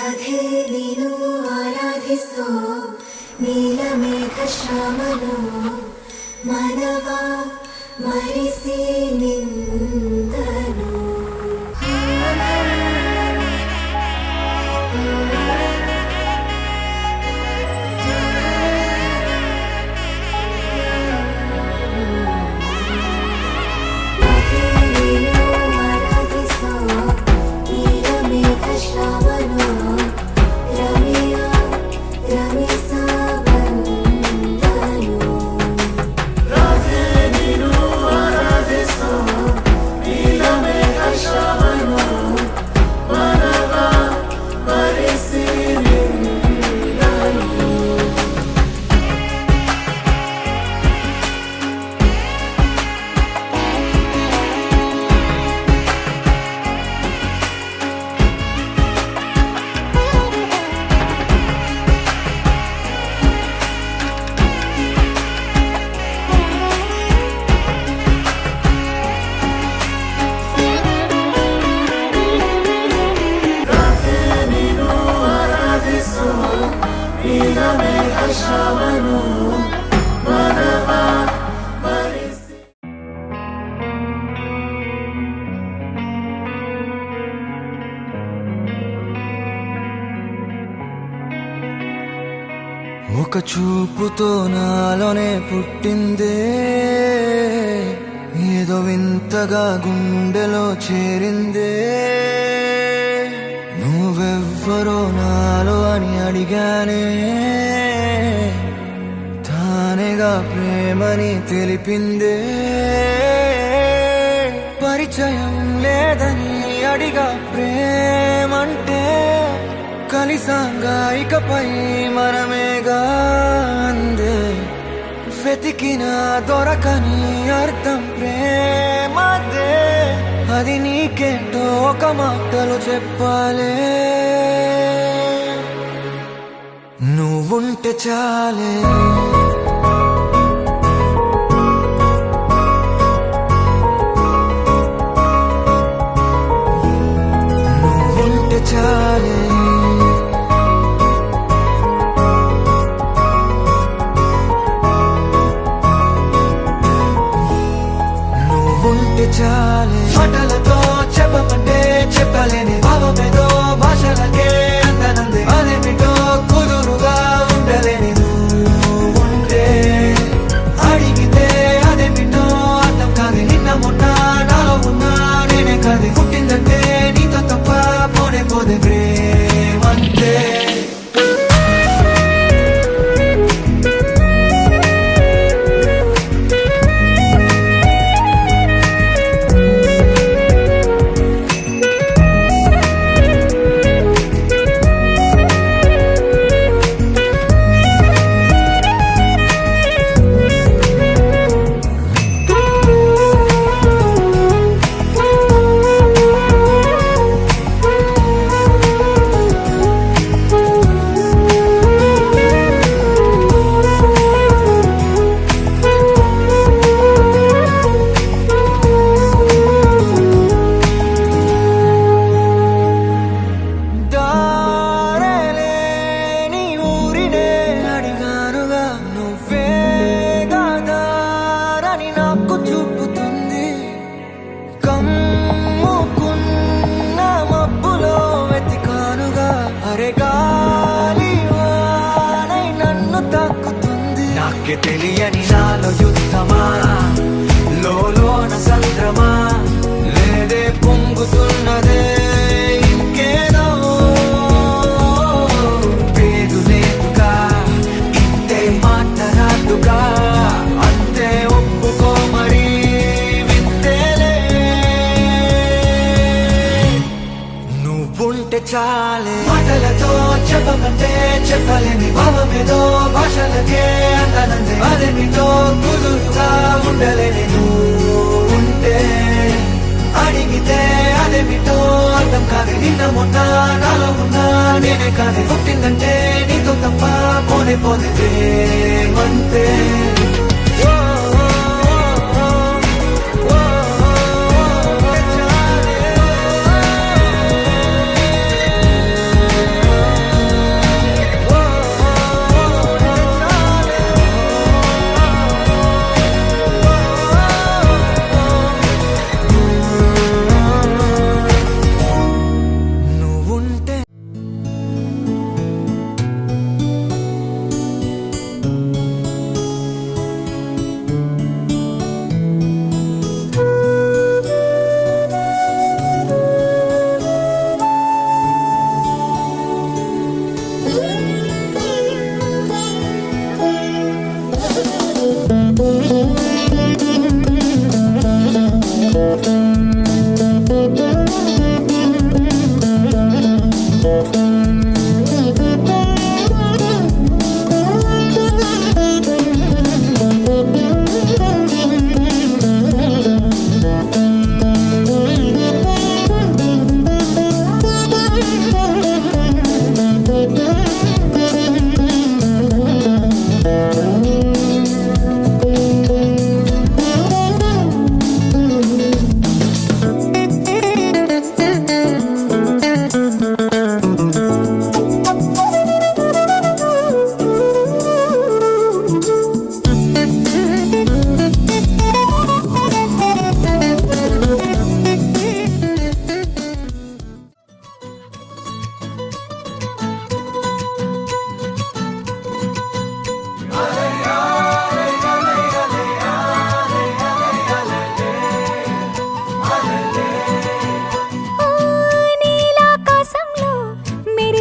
రాధే నిను ఆరాధిస్తూ నీలమేఘ శ్యామలో మనవా మరిసి నిందను ఒక చూపుతో నాలోనే పుట్టిందే ఏదో వింతగా గుండెలో చేరిందే నువ్వెవ్వరో నాలో అని అడిగానే తానేగా ప్రేమని తెలిపిందే పరిచయం లేదని అడిగా ప్రేమంటే కలిసాంగా ఇకపై మనమేగా అందే వెతికిన దొరకని అర్థం ప్రేమదే అది నీకేంటో ఒక మాటలు చెప్పాలే నువ్వుంటే చాలే నువ్వుంటే చాలే చాలే మాటలతో చెప్పమంటే చెప్పలేని భావమేదో భాషలకే అందనందే అదేమిటో కుదురుగా ఉండలేని నువ్వుంటే అడిగితే అదేమిటో అర్థం కాదు నిన్న మొన్న నాలో ఉన్నా నేనే కాదు పుట్టిందంటే నీతో తప్ప పోనే పోదే ప్రేమంతే తెలియని నాలో యుద్ధమా లోన సంద్రమా లేదే పొంగుతున్నదే ఇంకేదో పేరు లేదుగా ఇంతే మాట్లాడుగా అంతే ఒప్పుకో మరి వింతేలే నువ్వుంటే చాలే మాటలతో చెప్పమంటే చెప్పలేని భావమేదో భాషలకే అందనందే అదేమిటో కుదురుగా ఉండలేని నువ్వుంటే అడిగితే అదేమిటో అర్థం కాదు నిన్న మొన్న నాలో ఉన్నా నేనే కాదు పుట్టిందంటే నీతో తప్ప పోనే పోదే ప్రేమంతే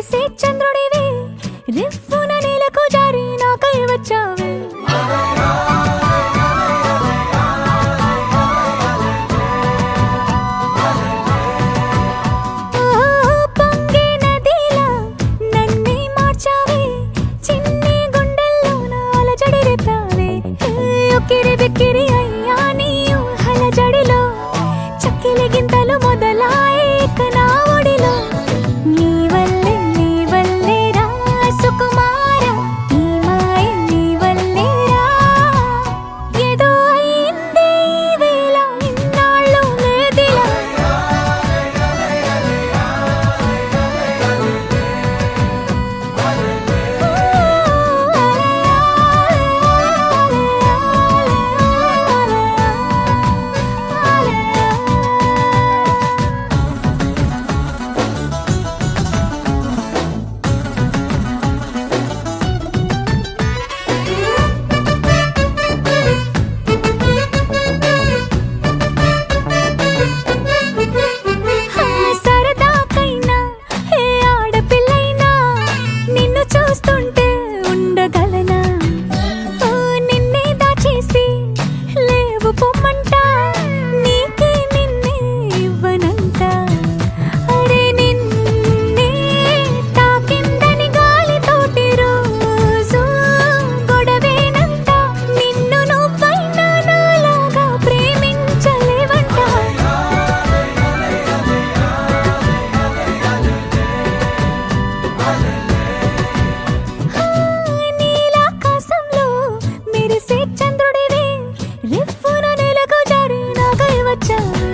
మెరిసే చంద్రుడివి రిఫ్ఫున నేలకు జారి నాకై వచ్చావే పొంగే నదిలా నన్నే మార్చావే చిన్ని గుండెల్లోన అలజడి రేపావే ఉక్కిరి బిక్కిరి అయ్యా నీ ఊహల జడిలో చక్కిలి గింతలు మొదలాయే ఇక నా ఒడిలో నీ వల్లే రా సుకుమార ఈ మాయ నీ వల్లే రా ఏదో అయిందే ఈ వేళ ఇన్నాళ్ళు లేదిలా సరదాకైనా ఏ ఆడపిల్లైనా నిన్ను చూస్తుంటే ఉండగలనా నిన్నే దాచేసి లేవు పొమ్మంట నీకే నిన్నే ఇవ్వనంట అరే నిన్నే తాకిందని గాలితోటి రోజు గొడవేనంట నిన్ను నువ్వైనా నాలాగా ప్రేమించలేవంట నీలాకాశంలో మెరిసే చంద్రుడివి రిఫ్ఫున నేలకు జారి నాకై వచ్చావే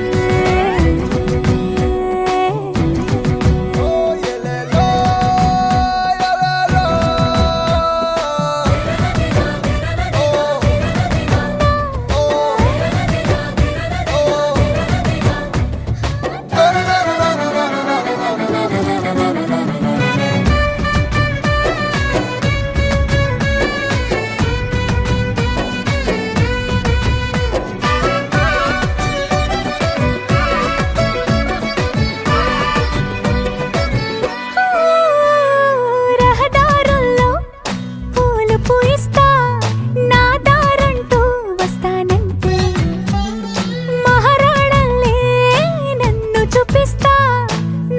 రహదారుల్లో పూలు పూయిస్తా నా దారంటూ వస్తానంటే మహారాణల్లే నన్ను చూపిస్తా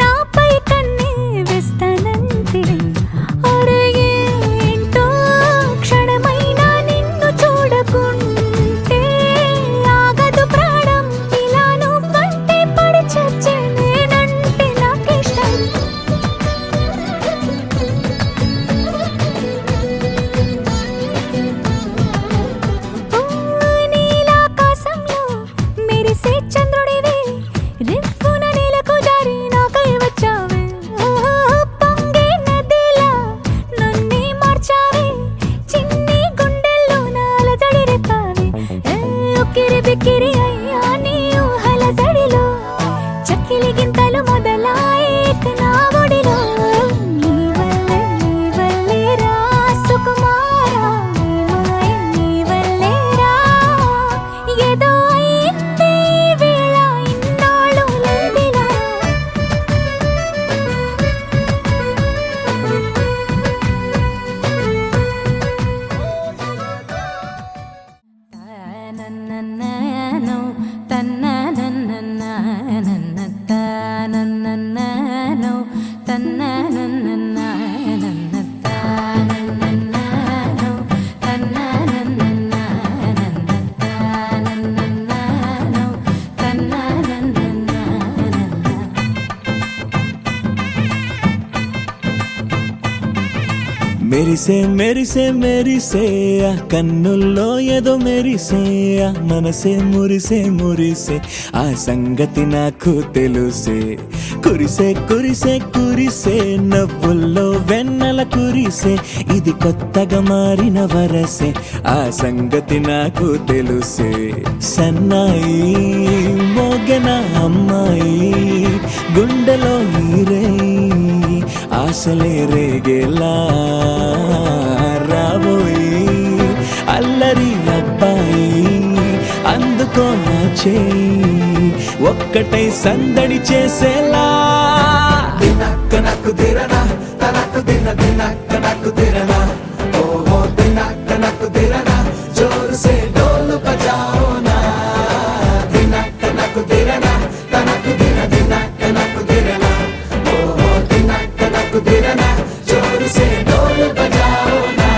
నాపై కన్నే వేస్తానంతే అరే ఏంటో క్షణమైనా నిన్ను చూడకుంటే ఆగదు ప్రాణం ఇలా నువ్వంటే పడి చచ్చే నేనంటే నాకిష్టం నీలాకాశంలో మెరిసే చంద్రుడివి రిఫ్ఫున నేలకు జారి నాకై వచ్చావే పొంగే నదిలా నన్నే మార్చావే చిన్ని గుండెల్లోన అలజడి రేపావే ఉక్కిరి బిక్కిరి అయ్యా నీ ఊహల జడిలో చక్కిలి గింతలు మొదలాయే ఇక నా ఒడిలో నీ వల్లే రా సుకుమార ఈ మాయ నీ వల్లే రా ఏదో అయిందే ఈ వేళ ఇన్నాళ్ళు లేదిలా తనననననో తన్ననననననననననో తన్నననననననననననో తన్నననననననననననో తన్ననననననననననో మెరిసే మెరిసే మెరిసే ఆ కన్నుల్లో ఏదో మెరిసే ఆ మనసే మురిసే మురిసే ఆ సంగతి నాకు తెలుసే కురిసే కురిసే కురిసే నవ్వుల్లో వెన్నెల కురిసే ఇది కొత్తగా మారిన వరసే ఆ సంగతి నాకు తెలుసే సన్నాయి మోగన అమ్మాయి గుండెలో ఈరే ఆశలే రేగేలా రాబోయి అల్లరి అబ్బాయి అందుకో నా చేయి ఒక్కటై సందడి చేసేలా నాకు దిరనా दिन दिनक नक दिरना ओ हो दिनक नक दिरना जोर से ढोल बजाओ ना दिनक नक दिरना तनक दिन दिनक नक दिरना ओ हो दिनक नक दिरना जोर से ढोल बजाओ ना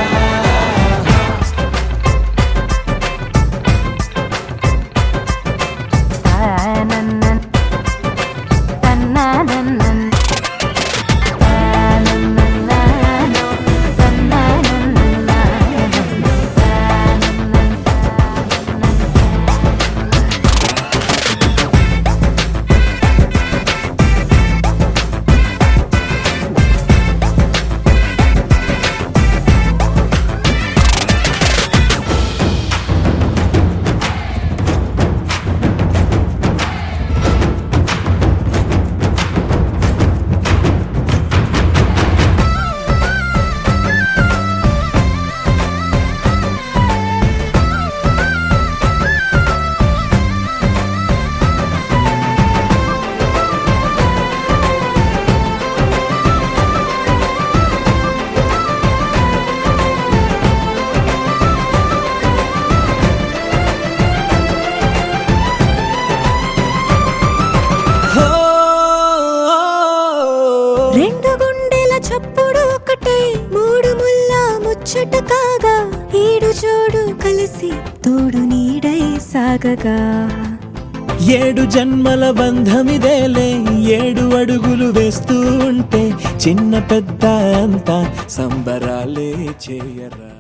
రెండు గుండెల చప్పుడు ఒకటే మూడు ముల్ల ముచ్చట కాగా ఈడు జోడు కలిసి తోడు నీడై సాగగా ఏడు జన్మల బంధమిదేలే ఏడు అడుగులు వేస్తూ ఉంటే చిన్న పెద్ద అంతా సంబరాలే చేయరా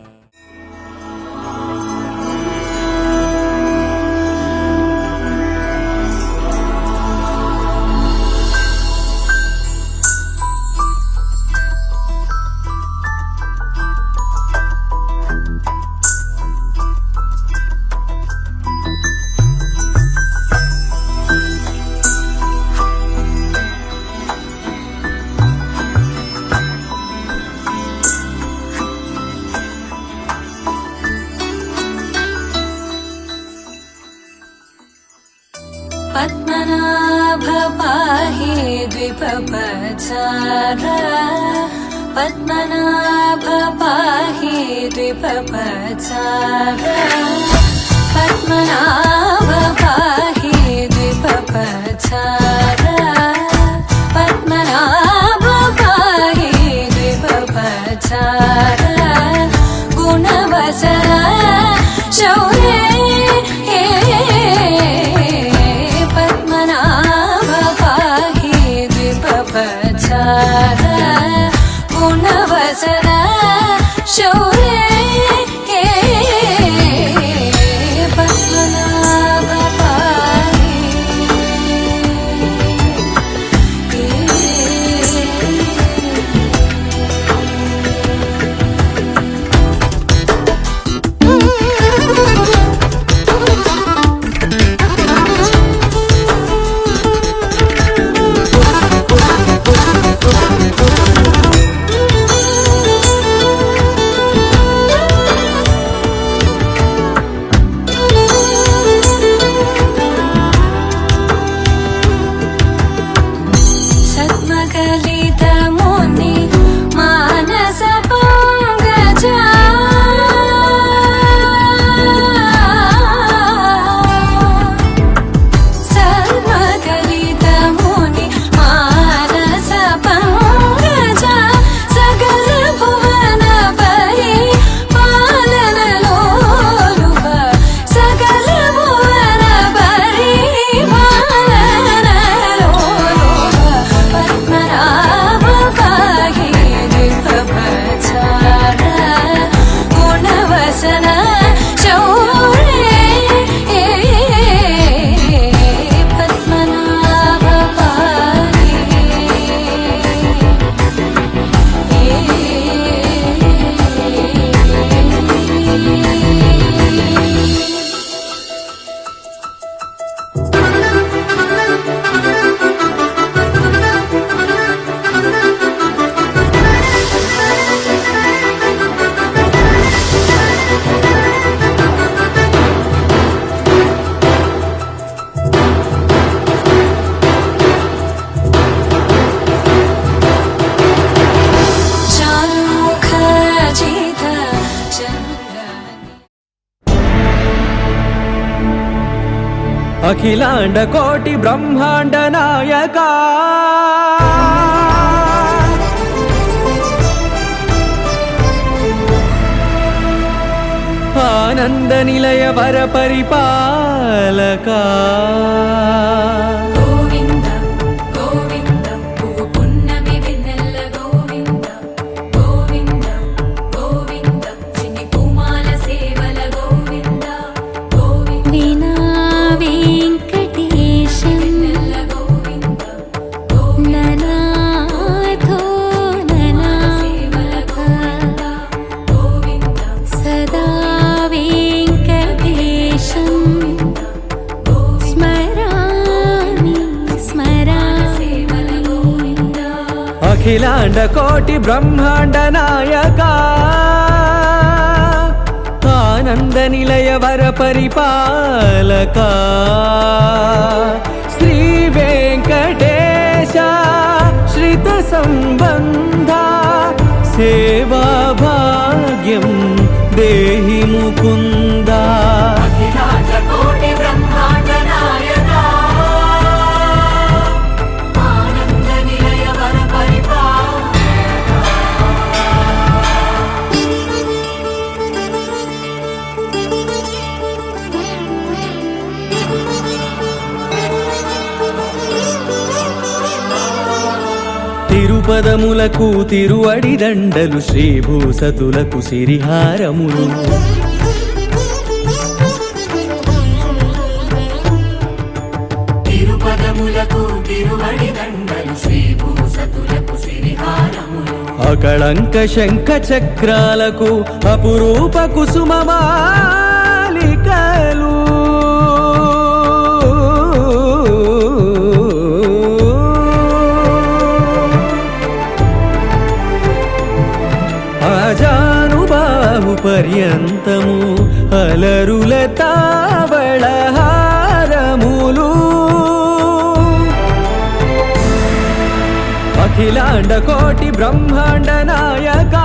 पद्मनाभ पाहि द्विपपचार पद्मनाभ पाहि द्विपपचार पद्मनाभ पाहि द्विपपचार पद्मनाभ पाहि द्विपपचार गुणवसर शौर्ये गुणवसर शौर्ये पद्मनाभ पाहि అఖిలాండ కోటి బ్రహ్మాండ నాయక ఆనంద నిలయ వర పరిపాలక గోవింద గోవింద పువ్వు పున్నమి వెన్నెల గోవింద గోవింద గోవింద చిన్ని పూమాల సేవల గోవింద గోవింద వీణా వెంకటేశం వెన్నెల గోవింద ననాథో సేవల గోవింద గోవింద సదా వెంకటేశం స్మరామి సేవల గోవింద అఖిలాండ కోటి బ్రహ్మాండ నాయక ఆనంద నిలయ వర పరిపాలక శ్రీ వెంకటేశ శ్రిత సంబంధ సేవా భాగ్యం దేహి ముకుంద అఖిలాండ కోటి బ్రహ్మాండ నాయక ఆనంద నిలయ వర తిరుపదములకు తిరువడి దండలు శ్రీభూసతులకు సిరిహారములు తిరుపదములకు తిరువడి దండలు శ్రీభూసతులకు సిరిహారములు అకళంక శంఖ చక్రాలకు అపురూప కుసుమమాలికలు ఆజానుబాహు పర్యంతము అలరుల తావళహారములు అఖిలాండ కోటి బ్రహ్మాండ నాయక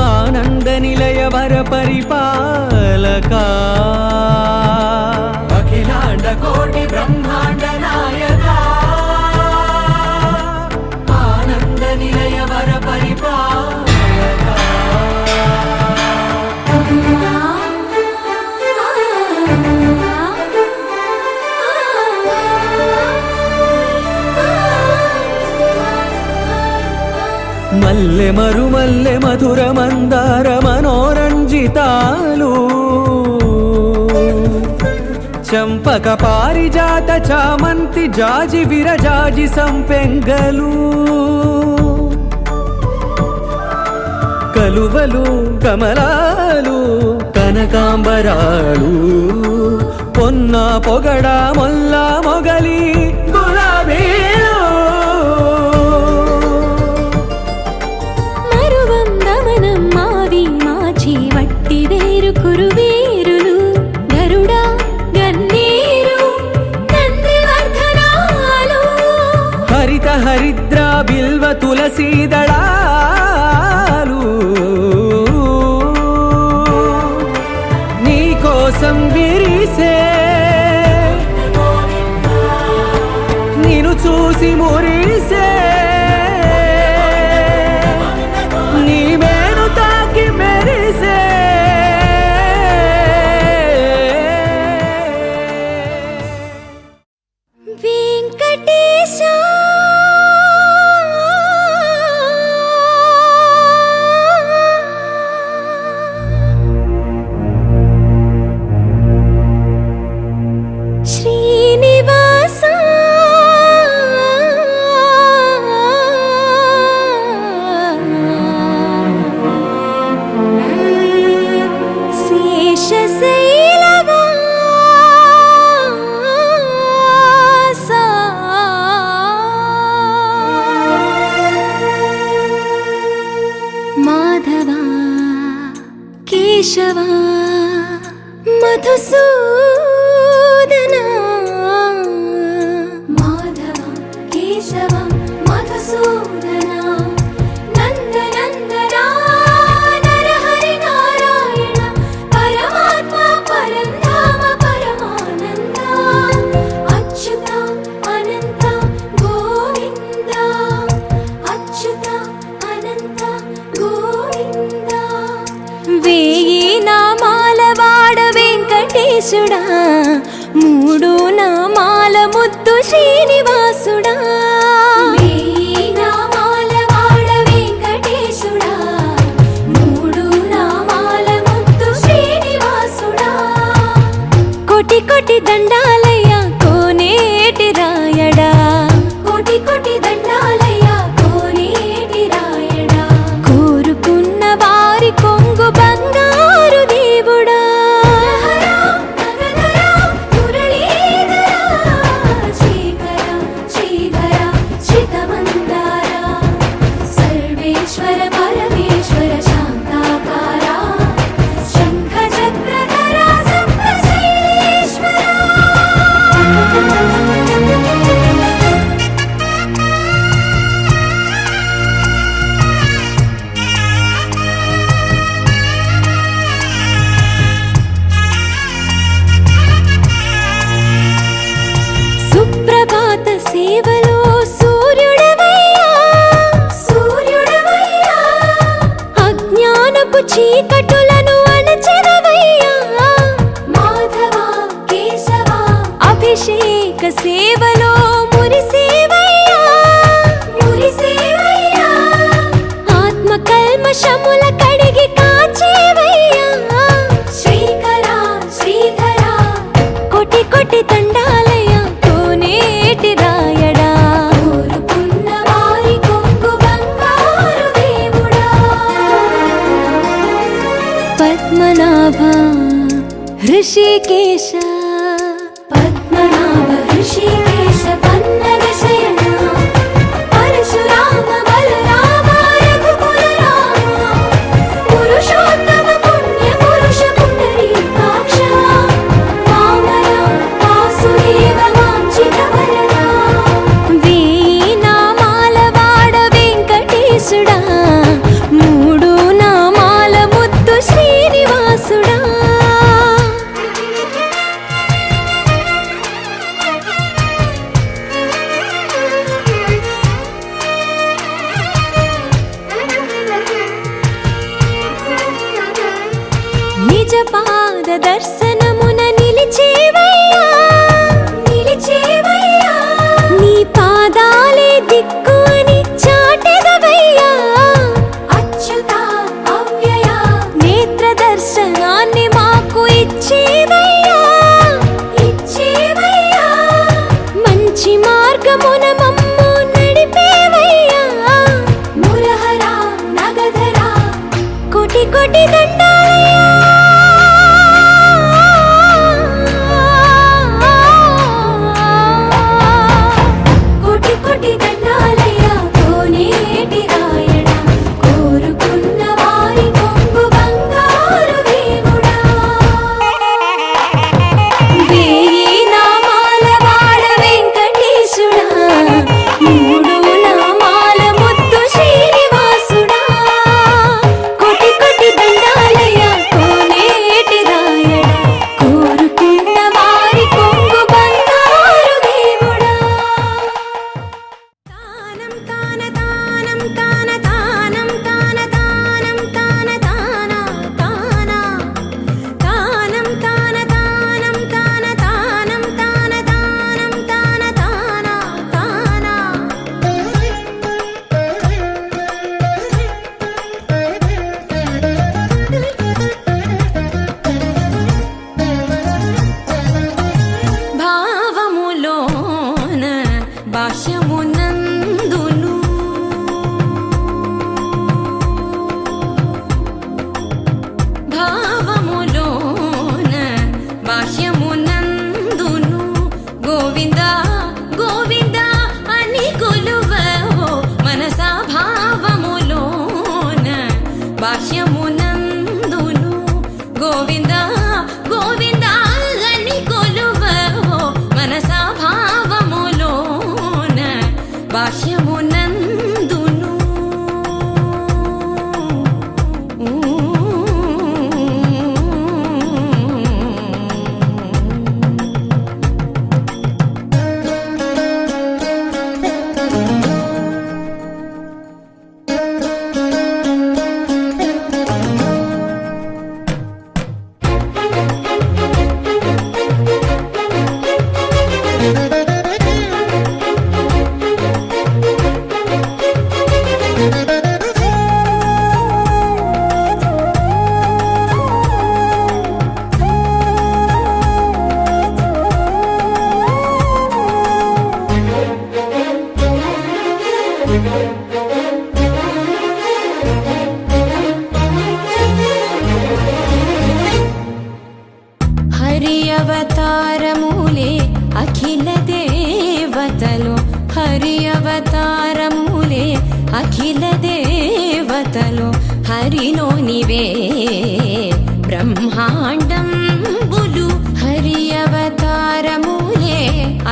ఆనంద నిలయ వర పరిపాలక అఖిలాండ కోటి బ్రహ్మాండ నాయక ఆనంద నిలయ వర పరిపాలక మల్లె మరుమల్లె మధుర మందార మనోరంజితాలు చంపక పారిజాత చామంతి జాజి విరజాజి సంపెంగలు కలువలు కమలాలు కనకాంబరాలు పొన్న పొగడ మొల్ల మొగలి గులాబీలు మరువం దమనం మావి మాచి వట్టి వేరు కురువేరులు గరుడా గన్నేరు నందివర్ధనాలు హరిత హరిద్ర బిల్వ తులసీ దళాలు నీ కోసం విరిసే నిన్ను చూసి మురిసే నీ మేను తాకి మెరిసే వెంకటేశ శ్రీనివాస శేషశైలవాస మాధవ కేశవ మధుసూదన మాధవ కేశవ మధుసూదన నందనందన నరహరి నారాయణ పరమాత్మ పరంధామ పర వెంకటేశుడా మూడు నామాల ముద్దు శ్రీనివాసుడా వేయి నామాల వాడ వెంకటేశుడా మూడు నామాల ముద్దు శ్రీనివాసుడా కోటి కోటి దండాలయ్యా కోనేటి రాయడా కోటి కోటి దండాలయ్యా కోనేటి రాయడా కోరుకున్న వారి కొంగు బంగారు దేవుడా సర్వేశ్వర పరమేశ్వర శాంతాకార శంఖ చక్రధర సప్తశైలేశ్వర సుప్రభాత సేవలో సూర్యుడవయ్యా సూర్యుడవయ్యా అజ్ఞానపు చీకటులను అణచెదవయ్యా మాధవ కేశవ అభిషేక సేవలో మురిసేవయ్యా మురిసేవయ్యా ఆత్మ కల్మషముల కడిగి కాచేవయ్యా శ్రీకర శ్రీధర కోటి కోటి దండాలయ్యా కోనేటి రాయడా కోరుకున్న వారి కొంగు బంగారు దేవుడా పద్మనాభ హృషికేశ పద్మనాభ హృషికేశ పన్నగ శయన పరశురామ బలరామ రఘుకుల రామ పురుషోత్తమ పుణ్య పురుష పుండరీకాక్ష వామన వాసుదేవ వాంఛిత వరద వేయి నామాల వాడ వెంకటేశుడా మూడు నామాల ముద్దు శ్రీనివాసుడా నిజ పాద దర్శనమున నిలిచేవయ్యా నిలిచేవయ్యా నీ పాదాలే దిక్కు అని చాటెదవయ్యా అచ్యుత అవ్యయ నేత్ర దర్శనాన్ని మాకు ఇచ్చేవయ్యా ఇచ్చేవయ్యా మంచి మార్గమున మమ్ము నడిపేవయ్యా మురహర నగధర కోటి కోటి దండాలయ్యా హరి అవతారములే అఖిల దేవతలు, హరి అవతారములే అఖిల దేవతలు, హరిలోనివే బ్రహ్మాండంబులు, హరి అవతారములే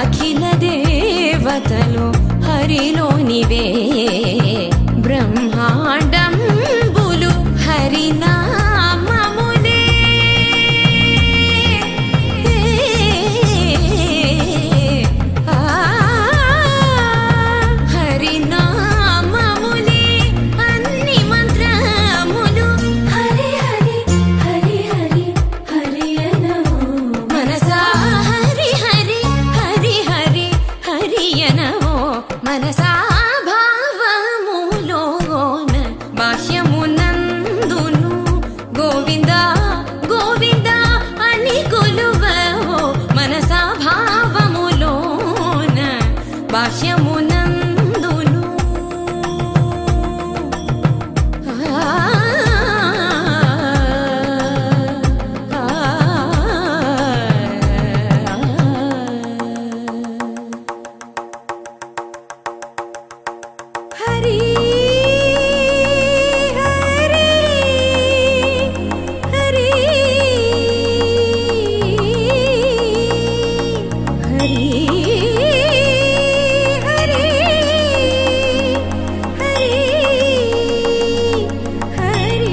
అఖిల దేవతలు, హరిలోనివే బ్రహ్మాండంబులు, హరినామములే హరినామములే అన్ని మంత్రములు, హరి హరి హరి హరి హరి అనవో మనసా, హరి హరి హరి హరి హరి అనవో మనసా, భావములోన బాహ్యమునందును గోవింద గోవింద అని కొలువవో మనసా, భావములోన బాహ్యమునందును హరి హరి హరి హరి హరి హరి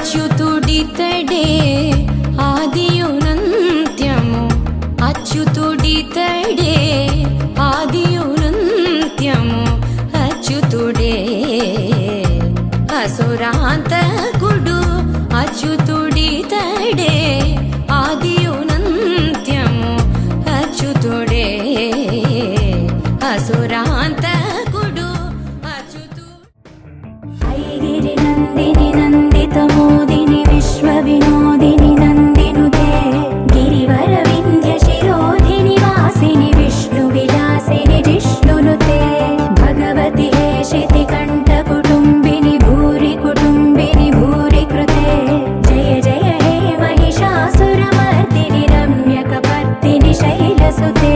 అచ్యుతుడితడే ఆదియునంత్యము, అచ్యుతుడితడే ఆదియునంత్యము, అచ్యుతుడే అసురాంతకుడు, అచ్యుతుడితడే ఆదియునంత్యము, అచ్యుతుడే అసురాంతకుడు, అచ్యుతు ఐగిరి నందిని నందిత మోదిని విశ్వ వినోదిని నందినుతే, గిరివర వింధ్య శిరోధిని వాసిని విష్ణు విలాసిని జిష్ణునుతే, భగవతి హేషితి కంఠ కుటుంబిని భూరి కుటుంబిని భూరి కృతే, జయ జయ హే మహిషాసురమర్దిని రమ్యకపర్దిని శైలసుతే.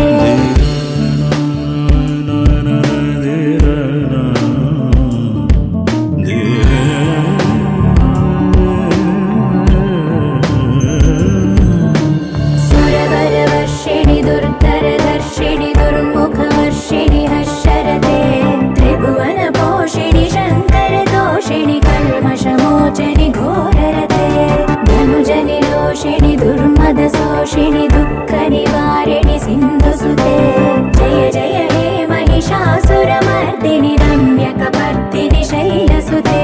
సురవరవర్షిణి దుర్ధరదర్శిని దుర్ముఖవర్షిణి హర్షరతే, త్రిభువన పోషిణి శంకర దోషిణి కల్మషమోచని ఘోరరతే, ధనుజని రోషిణి దుర్మద శోషిణి దుఃఖ నివారిణి సింధుసుతే, జయ జయ హే మహిషాసురమర్దిని రమ్యకపర్దిని శైలసుతే.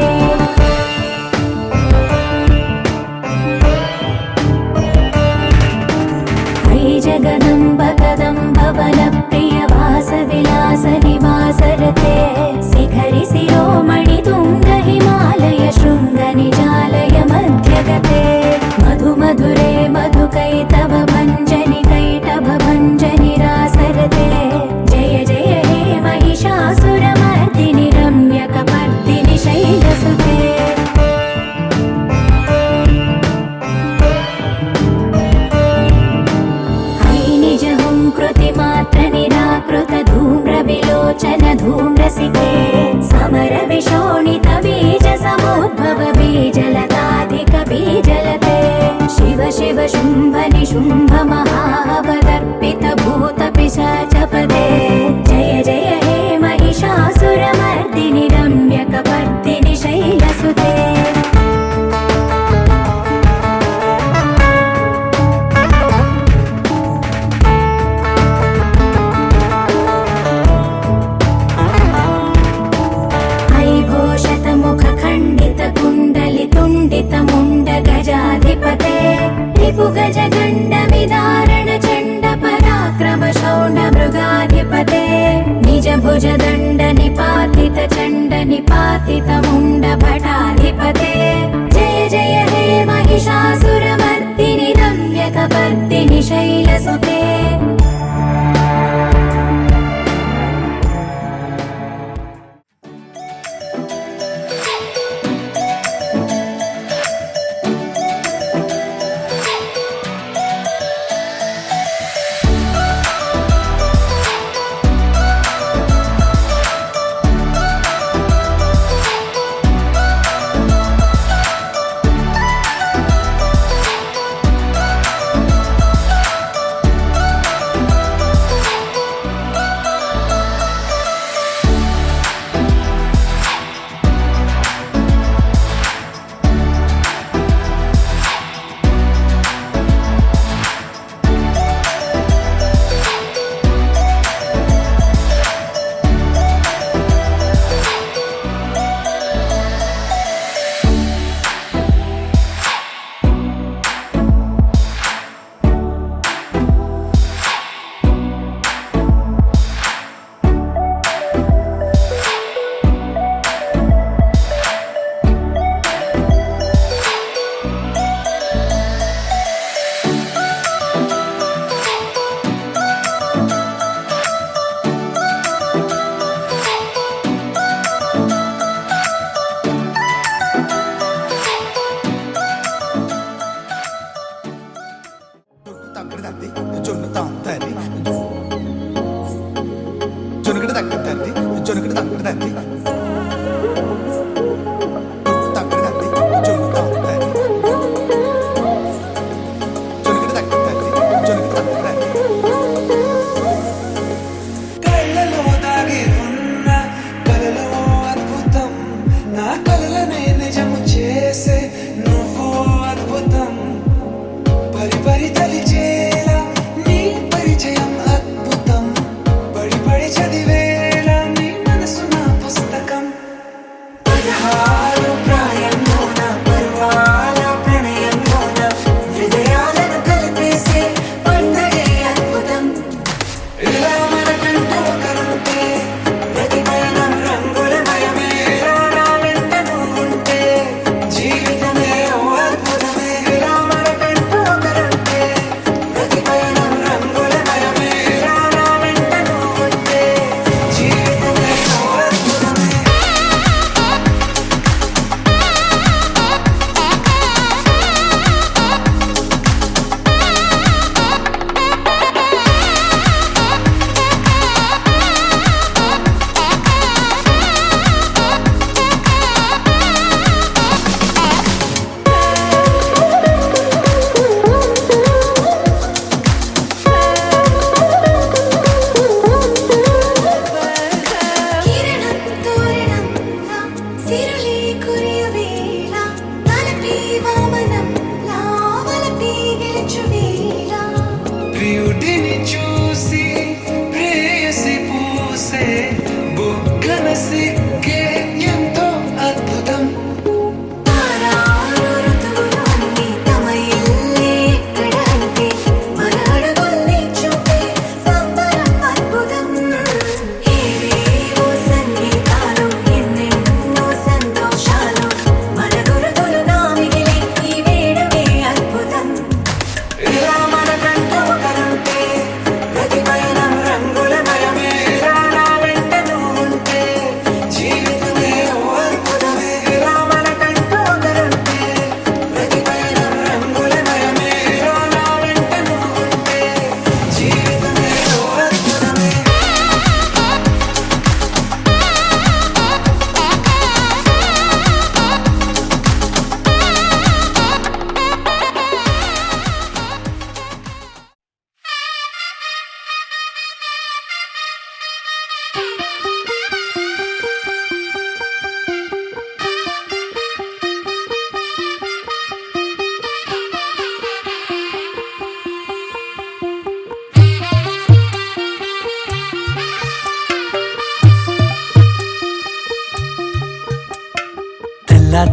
జగదంబ కదంబ వన ప్రియ వాస విలాస నివాసరతే, శిఖరి శిరోమణి తుంగ హిమాలయ శృంగ నిజాలయ మధ్యగతే, మధు మధురే మధు కైతవ భంజని కైటభ భంజని రాసరతే, జయ జయ హే మహిషాసురమర్దిని రమ్యకపర్దిని శైలసుతే. కృతి మాత్ర నిరాకృత ధూమ్ర విలోచన ధూమ్రసికే,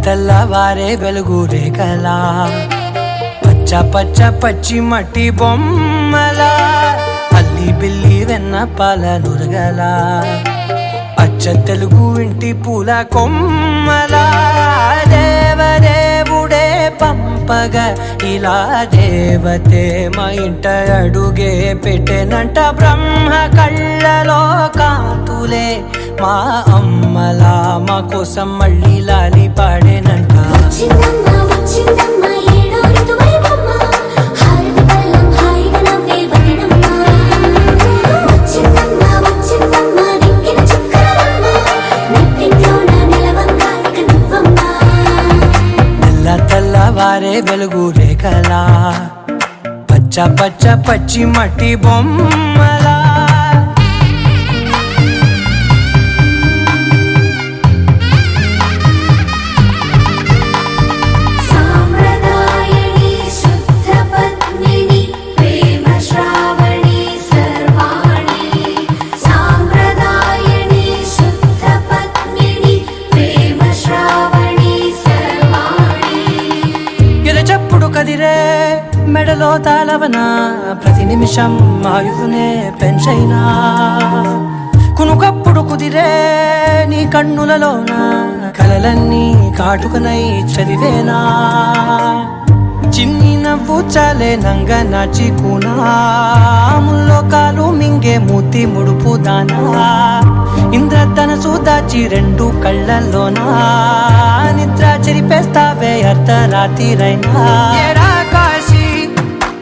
తెల్లవారే వెలుగు రేఖలా పచ్చ పచ్చ పచ్చి మట్టి బొమ్మలా అల్లి బిల్లి వెన్న పాల నురగలా అచ్చ తెలుగు ఇంటి పూల కొమ్మలా దేవదేవుడే పంపగా ఇలా దేవతే మా ఇంట అడుగే పెట్టెనంట బ్రహ్మ కళ్ళలో కాంతులే మా అమ్మలా మా కోసం మళ్ళీ లాలి పాడేనంట వచ్చిందమ్మా వచ్చిందమ్మా ఏడో ఋతువైవమ్మా హారతి పళ్ళం హాయిగా నవ్వే వదినమ్మా వచ్చిందమ్మా వచ్చిందమ్మా దిక్కిన చుక్కలమ్మా నెట్టింట్లోన నిలవంగా ఇక నువ్వమ్మా తెల్లవారే వెలుగు రేఖలా పచ్చ పచ్చ పచ్చి మట్టి బొమ్మలా సాంప్రదాయని శుద్ధ పద్మిని ప్రేమ శ్రావణి సర్వాణి సాంప్రదాయని శుద్ధ పద్మిని ప్రేమ శ్రావణి సర్వాణి ఎరచప్పుడు కదిరే మెడలో తాళవన ప్రతి నిమిషం ఆయువునే పెంచైనా కునుకప్పుడు కుదిరే నీ కన్నులలోన కలలన్నీ కాటుకనై చదివేనా చిన్ని నవ్వు చాలే నంగ నాచి ముల్లోకాలు మింగే మూతి ముడుపు దానా ఇంద్రధనసు దాచి రెండు కళ్ళల్లోనా నిద్ర చెరిపేస్తావే అర్ధరాత్రిరైనా ఏరా కాశీ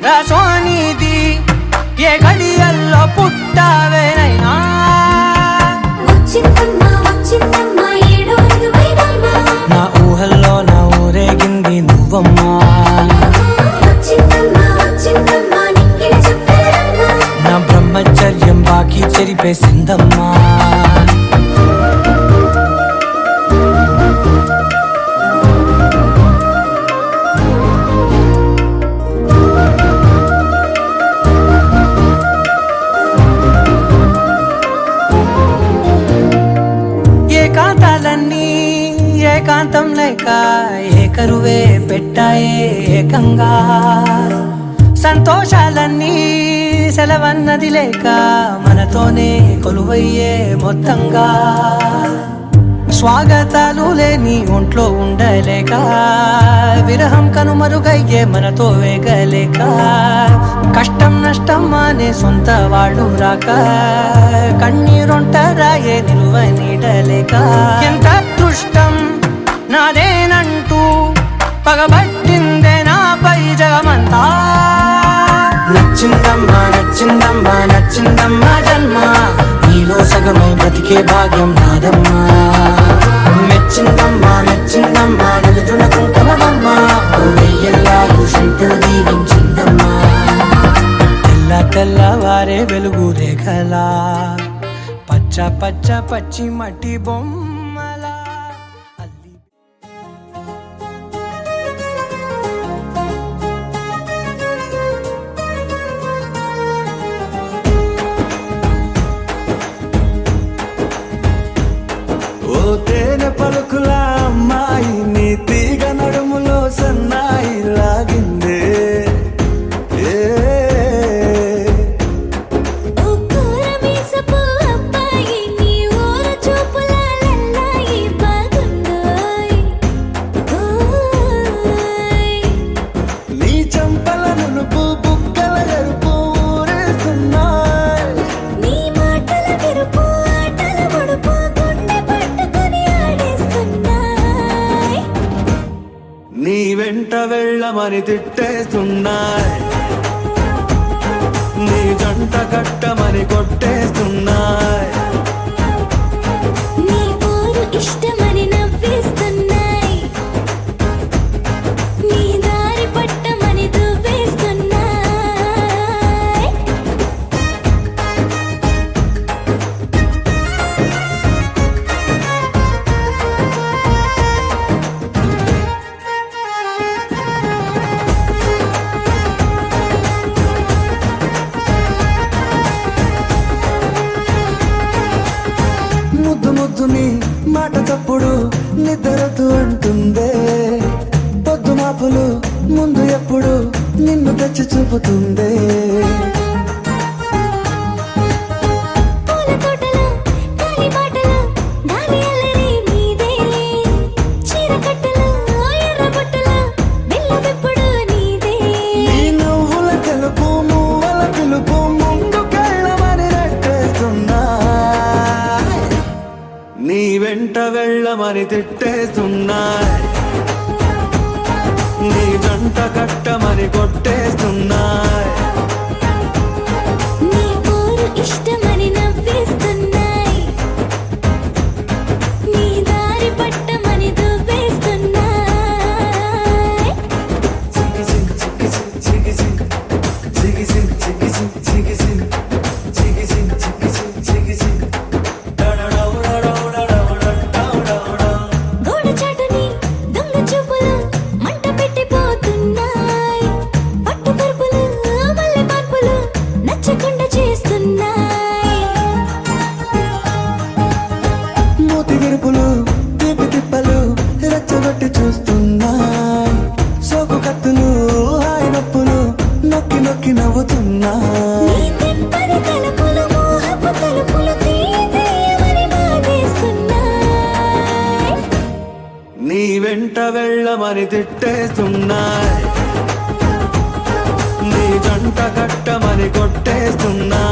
రా సోనిది ఏ గడియల్లో పుట్టావేనైనా వచ్చిందమ్మా వచ్చిందమ్మా ఏడో ఋతువైవమ్మా నా ఊహల్లో నా ఊరేగింది నువ్వమ్మా వచ్చిందమ్మా వచ్చిందమ్మా నిక్కిన చుక్కలమ్మా నా బ్రహ్మచర్యం బాకీ చెరిపేసిందమ్మా ఏకాంతాలన్నీ ఏకాంతం లేక ఏకరువే పెట్టాయే ఏకంగా సంతోషాలన్నీ సెలవన్నది లేక మనతోనే కొలువయ్యే మొత్తంగా స్వాగతాలు లేని ఒంట్లో ఉండలేక విరహం కనుమరుగయ్యే మనతో వేగలేక కష్టం నష్టం అనే సొంత వాళ్ళు రాక కన్నీరొంటరాయే నిలువ నీడలేక ఎంత అదృష్టం నాదేనంటూ పగబట్టిందే నాపై జగమంతా నచ్చిందమ్మా నచ్చిందమ్మా నచ్చిందమ్మా జన్మ నీలో సగమై బ్రతికే భాగ్యం నాదమ్మా మెచ్చిందమ్మా మెచ్చిందమ్మా నిలుచున్న కుంకుమమ్మా వెయ్యల్లాలు శంకరు దీవించిందమ్మా తెల్లవారే వెలుగు రేఖలా పచ్చ పచ్చ పచ్చి మట్టి బొమ్మలా అల్లి ఓ తేనె పలుకుల అమ్మాయి నీ తీగ నడుములో సన్నాయి లాగిందే ఏ ఓ కూరమీసపు అబ్బాయి నీ ఊర చూపుల లల్లాయి బాగుందోయ్ ఓయ్ నీ చంపల నునుపు బుగ్గల ఎరుపు ఊరేస్తున్నాయి నీ మాటల విరుపు ఆటల ముడుపు గుండె పట్టుకొని ఆడేస్తున్నాయ్ నీ వెంట వెళ్ళమని తిట్టేస్తున్నాయి నీ జంట కట్టమని కొట్టేస్తున్నాయి నీ పోరు ఇష్టమని నవ్వేస్తున్నాయ్ నీ దారి పట్టమని దువ్వేస్తున్నాయ్ రుచి చూపుతుందే పూల తోటలో గాలి బాటలో గాలి అల్లరి నీదేలే చీర కట్టలో ఎర్ర బొట్టులో బెల్ల వెప్పుడు నీదే ఈ నువ్వుల తెలుపు మువ్వల పిలుపు ముందుకెళ్ళమని నెట్టేస్తున్నా నీ వెంట వెళ్ళమని తిట్టేస్తున్నా నీ జంట కట్టమని కొట్టేస్తున్నా నీ పోరు ఇష్టమని నవ్వేస్తున్నాయి నీ దారి పట్టమని దువ్వేస్తున్నాయి గోడ చాటుని దొంగ చూపులు మంట పెట్టిపోతున్నాయి పట్టు పరుపులు మల్లె మార్పులు నచ్చకుండా చేస్తున్నాయి మూతి విరుపులు తీపి తిప్పలు రెచ్చగొట్టి చూస్తున్నా సోకు కత్తులు హాయి నొప్పులు నొక్కి నొక్కి నవ్వుతున్నా నీ తెప్పని తలుపులు మోహపు తలుపులు తీయమని బాధేస్తున్నాయి నీ వెంట వెళ్ళమని తిట్టేస్తున్నా నీ జంట కట్టమని కొట్టేస్తున్నా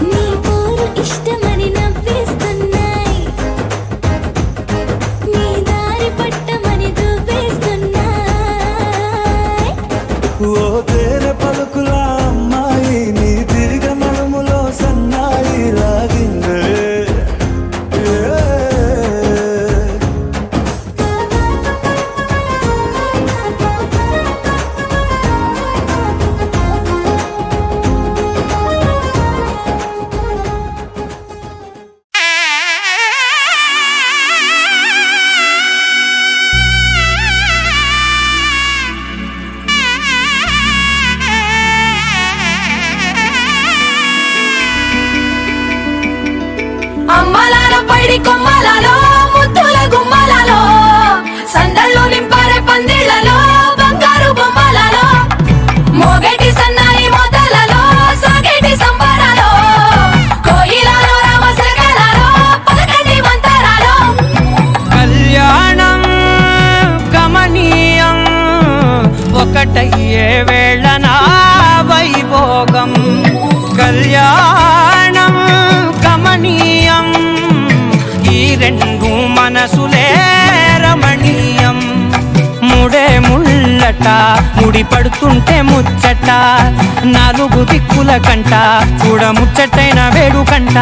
నీ పోరు ఇష్టమని నవ్వేస్తున్నాయి నీ దారి పట్టమని దువ్వేస్తున్నాయి ఓ తేనె పలుకుల అమ్మాయి నీ తిరిగ నడుములో సన్నాయి లాగిందే అమ్మలాలో పైడి కొమ్మలలో ముద్దుల గుమ్మలలో సందళ్ళు నింపారే పందిళ్లలో బంగారు బొమ్మలలో మోగేటి సన్నాయి మోతలలో సాగేటి సంబరాలో కోయిలలో రామసగలలో పలకటి మంతరాలో కళ్యాణం గమనీయం ఒకటయ్యే వేళనా వైభోగం కళ్యాణం గమనీయం ఈ రెండు మనసులే రమణీయం ముడే ముళ్ళట ముడి పడుతుంటే ముచ్చట నాలుగు దిక్కుల కంట చూడ ముచ్చటైన వేడుకంట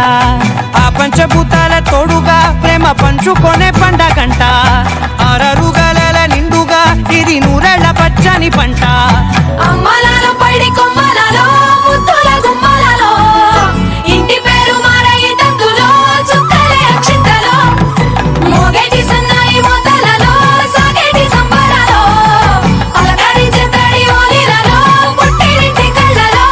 ఆ పంచభూతాల తోడుగా ప్రేమ పంచుకొనే పండగంట అరరుగలల నిండుగా ఇది నూరెళ్ళ పచ్చని పంట అమ్మలాలో పైడి కొమ్మలలో ముద్దుల గుమ్మలలో ఇంటి పేరు మారయ్య తందులో చుక్కలే అక్షింతలో మోగేటి సన్నాయి మోతలలో సాగేటి సంబరాలో అలకరించే తడి ఓలిలలో పుట్టినింటి కళ్ళలో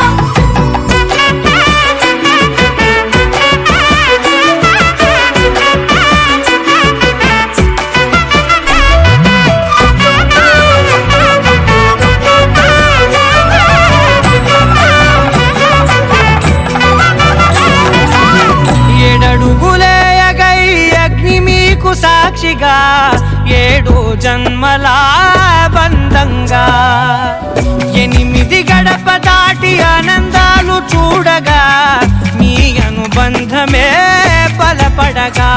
ఏడడుగులేయగై అగ్ని మీకు సాక్షిగా ఏడు జన్మల బంధంగా ఎనిమిది గడప దాటి ఆనందాలు చూడగా మీ అనుబంధమే బలపడగా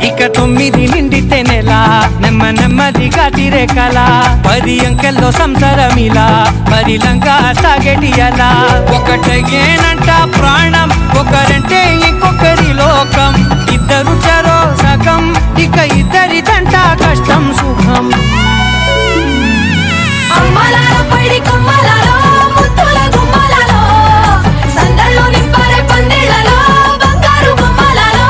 ఇక 9 నిండితే నెల నెమ్మదిగా తిరే కల 10 అంకెల్లో సంసారమిలా పరిలంగా సాగేటి అలా ఒకటేనంట ప్రాణం ఒకరంటే ఇంకొకరి లోకం ఇద్దరు చరో సగం ఇక ఇద్దరిదంట కష్టం సుఖం అమ్మలాలో పైడి కొమ్మలలో ముద్దుల గుమ్మలలో సందళ్ళు నింపారే పందిళ్లలో బంగారు బొమ్మలలో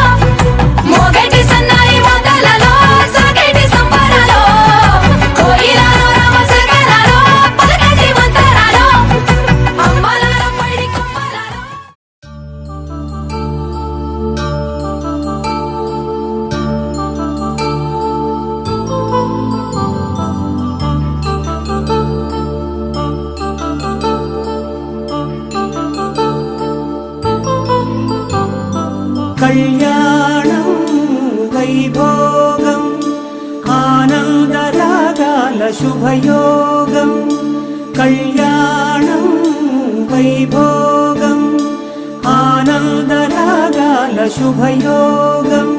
మోగేటి సన్నాయి మోతలలో సాగేటి సంబరాలో కోయిలలో రామసగలలో పలకటి మంతరాలో అమ్మలాలో పైడి కొమ్మలలో శుభయోగం కళ్యాణం వైభోగం ఆనందరాగాల శుభయోగం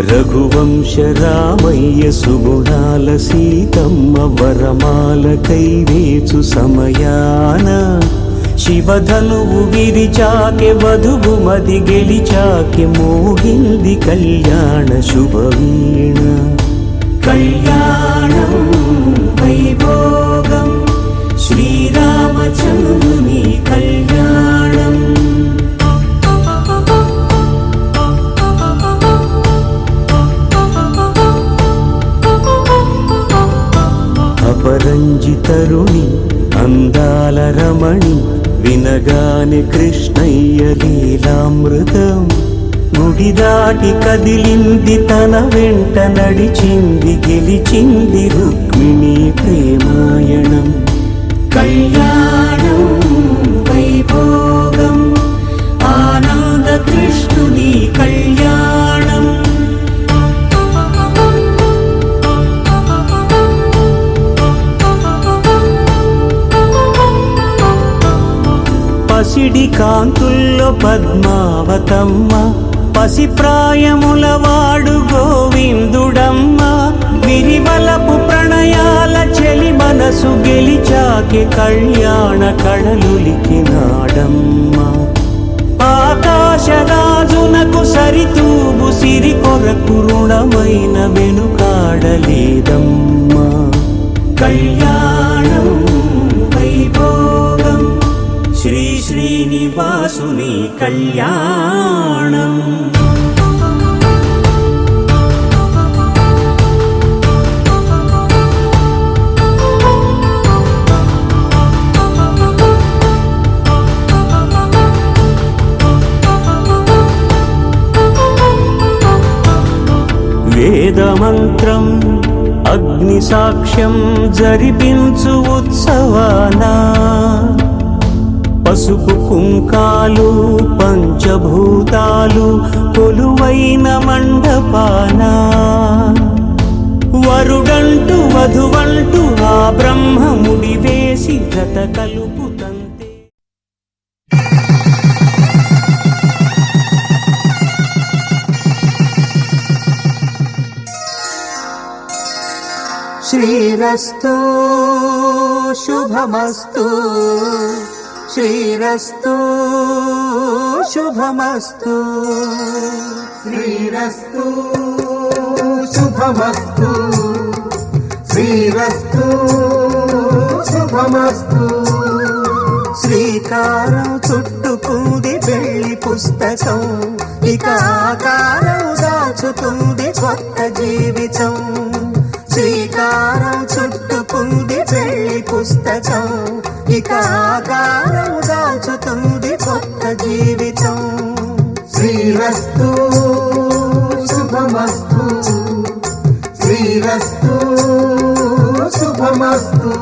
రఘువంశ రామయ్య సుగుణాల సీతమ్మ వరమాల కైవేచు సమయాన శివధనువు విరిచాకె వధువు మది గెలిచాకె మోగింది కళ్యాణ శుభవీణ కళ్యాణం వైభోగం శ్రీరామచంద్రుని కళ్యాణం అపరంజి తరుణి అందాల రమణి వినగానే కృష్ణయ్య లీలామృతం గుడి దాటి కదిలింది తన వెంట నడిచింది గెలిచింది రుక్మిణి ప్రేమాయణం కళ్యాణం వైభోగం ఆనంద కృష్ణుని కళ్యాణం పసిడి కాంతుల్లో పద్మావతమ్మ పసిప్రాయముల వాడు గోవిందుడమ్మ విరివలపు ప్రణయాల చెలి మనసు గెలిచాకె కళ్యాణ కళలులికినాడమ్మ ఆకాశరాజునకు సరితూగు సిరి కొరకు రుణమైన వెనుకాడలేదమ్మా కళ్యాణం వైభోగం శ్రీ శ్రీనివాసుని కళ్యాణం వేదమంత్రం అగ్ని సాక్ష్యం జరిపించు ఉత్సవానా పసుపు కుంకాలు పంచభూతాలు కొలువైన మండపాన వరుడంటూ వధువంటూ ఆ బ్రహ్మముడి వేసి గత కలుపుతంతే శ్రీరస్తు శుభమస్తు శ్రీరస్తు శుభమస్తు శ్రీరస్తు శుభమస్తు శ్రీరస్తు శుభమస్తు శ్రీకారం చుట్టుకుంది పెళ్లి పుస్తకం ఇక ఆకారం దాచుతుంది కొత్త జీవితం శ్రీకారం చుట్టుకుంది పెళ్లి పుస్తకం ఇక ఆకారం దాచుతుంది కొత్త జీవితం శ్రీరస్తు శుభమస్తు శ్రీరస్తు శుభమస్తు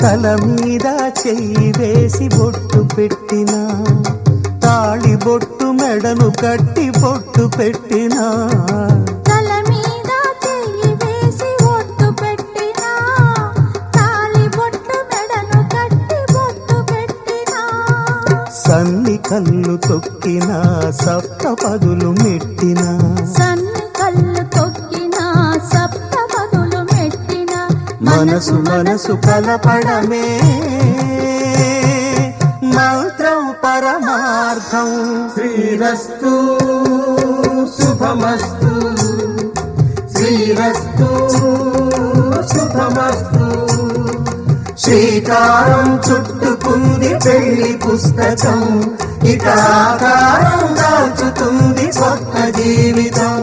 తల మీద చెయ్యి వేసి బొట్టు పెట్టినా తాళి బొట్టు మెడను కట్టి బొట్టు పెట్టినా తల మీద చెయ్యి వేసి ఒట్టు పెట్టినా తాళి బొట్టు మెడను కట్టి బొట్టు పెట్టినా సన్ని కళ్ళు తొక్కినా సప్త పదులు మెట్టినా సన్ని కళ్ళు తొక్కినా సప్త పదులు మెట్టినా మనసు మనసు కలపడమే మంత్రం పరమార్థం శ్రీరస్తు శుభమస్తు శ్రీరస్తు శుభమస్తు శ్రీకారం చుట్టుకుంది పెళ్లి పుస్తకం ఇక ఆకారం దాల్చుతుంది కొత్త జీవితం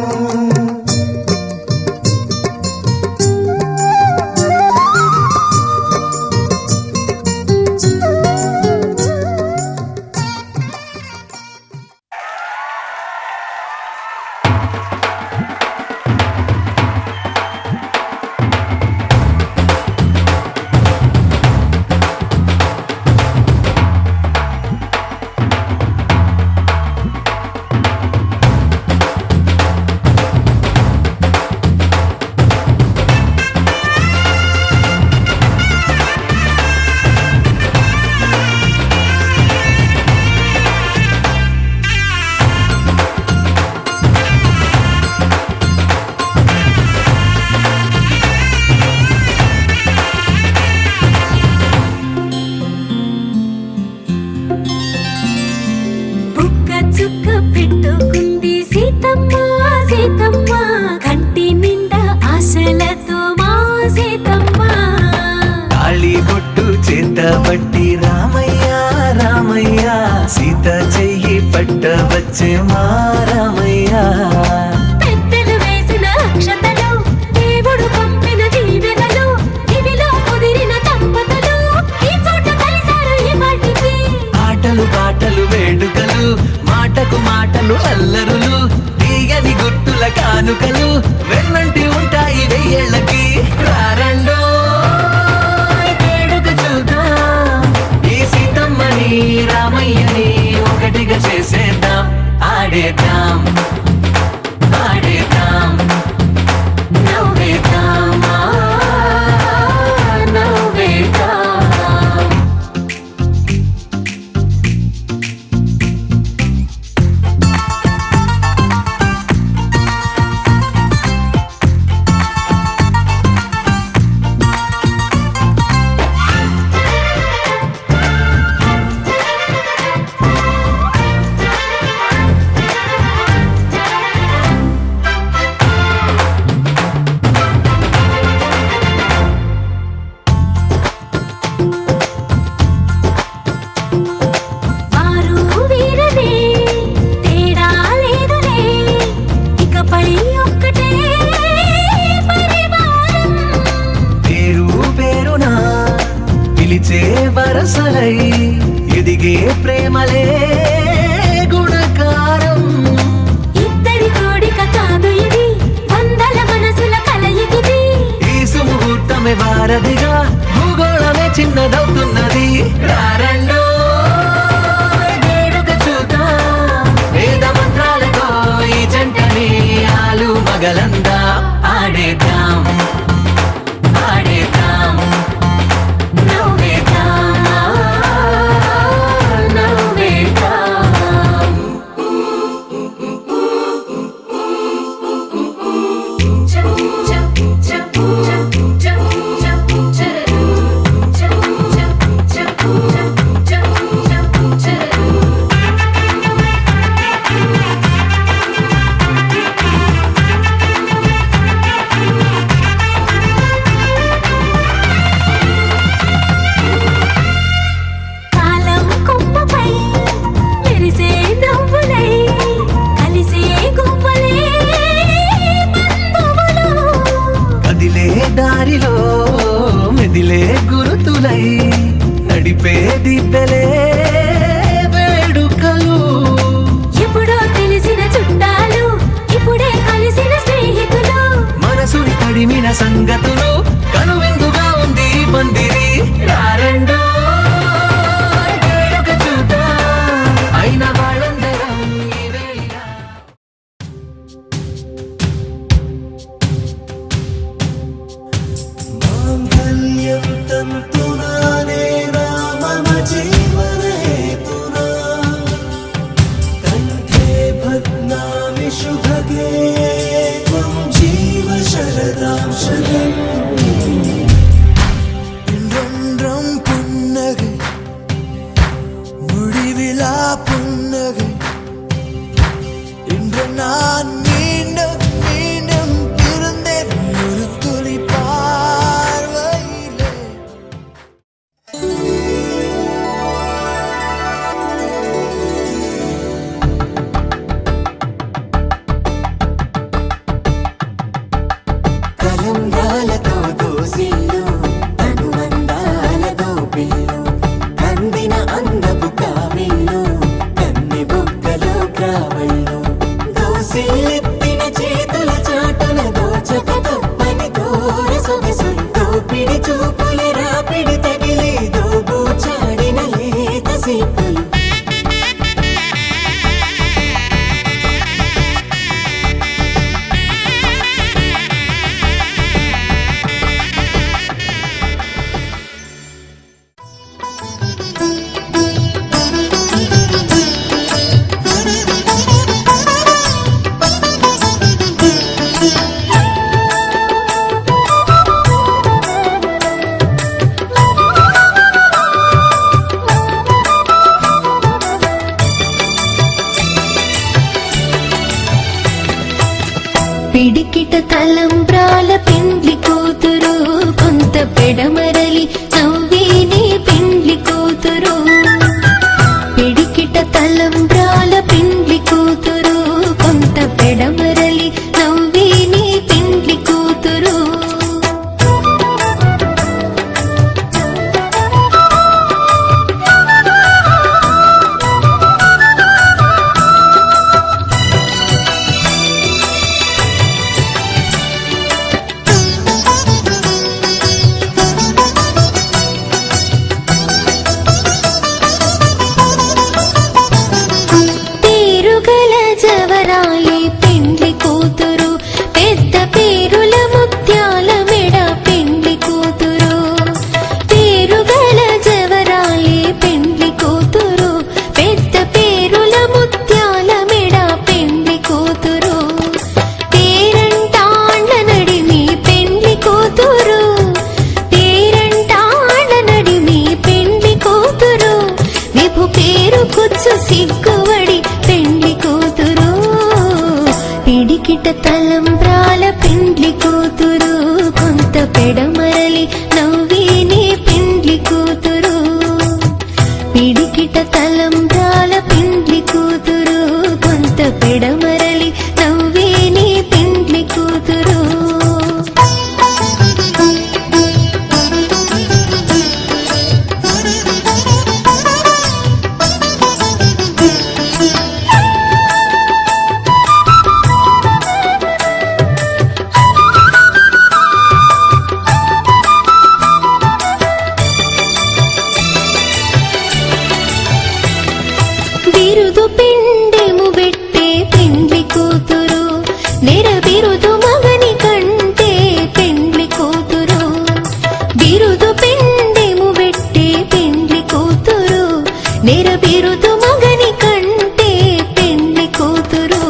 పట్టబట్టి రామయ్య రామయ్య సీత చెయ్యి పట్టవచ్చే మా రామయ్య పెద్దలు వేసిన అక్షతలు దేవుడు పంపిన దీవెనలు ఇవిలో కుదిరిన దంపతులు ఈ చోట కలిసారు ఈ వాటికి ఆటలు పాటలు వేడుకలు మాటకు మాటలు అల్లరులు తీయని గుర్తుల కానుకలు వెన్నంటి ఉంటాయి వెయ్యేళ్ళకి రారండో వేడుక చూద్దాం ఈ సీతమ్మని రామయ్యని ఒకటిగా చేసేద్దాం ఆడేద్దాం ఆడేద్దాం నవ్వేద్దాం నవ్వేద్దాం వారు వీరనే తేడా లేదులే ఇకపై ఒక్కటే పరివారం పేరు పేరునా పిలిచే వరసలై ఎదిగే ప్రేమలే గుణకారం ఇద్దరి కోడిక కాదు ఇది వందల మనసుల కలయికిది ఈ సుముహూర్తమే వారధిగా భూగోళమే చిన్నదవుతున్నది రారండో వేడుక చూద్దాం వేద మంత్రాలతో ఈ జంటని ఆలు మగలందా ఆడేద్దాం ఆడేద్దాం నవ్వేద్దాం నవ్వేద్దాం కాలం కొమ్మపై మెరిసే నవ్వులై కలిసే గువ్వలే బంధువులు కదిలే దారిలో మెదిలే గురుతులై నడిపే దిబ్బెలే వేడుకలు ఎప్పుడో తెలిసిన చుట్టాలు ఇప్పుడే కలిసిన స్నేహితులు మనసుని తడిమిన సంగతులు కనువిందుగా ఉంది ఈ పందిరి రారండో వేడుక చూద్దాం అయిన వాళ్ళందరం ఈ వేళ మాంగళ్యం తంతునానే రామమ జీవనేతునా కంఠే భగ్నామి శుభగే త్వం జీవ శరదాం శతం என்றென்றும் புன்னகை முடிவிலா புன்னகை இன்று நான் மீண்டும் மீண்டும் பிறந்தேன் ஒரு துளி பார்வையிலே కలంగాలతో దోసిల్లు అనుబంధాలతో పిల్లు కందిన అందపు కావిళ్ళు కన్ని బుగ్గలో క్రావళ్ళు దోసిల్లెత్తిన చేతుల చాటున దోచక తప్పని దూర సొగసులు దోపిడి చూపుల రాపిడి తగిలి దోబూచాడిన లేత సీపులు పిడికిట తలంబ్రాల పెండ్లి కూతురు కొంత పెడమరలి నవ్వేనే పిండి తలంబ్రాల పెండ్లి కూతురు కొంత పెడమరలి నవ్వేనే పెండ్లి కూతురు పిడికిట తలంబ్రాల పెండ్లి కూతురు కొంత పెడమరలి నవ్వేనే పెండ్లి కూతురు బిరుదు పిండెము పెట్టే పెండ్లి కూతురు నెర బిరుదు మగని కంటే పెండ్లి కూతురు బిరుదు పిండెము పెట్టే పెండ్లి కూతురు నెర బిరుదు మగని కంటే పెండ్లి కూతురు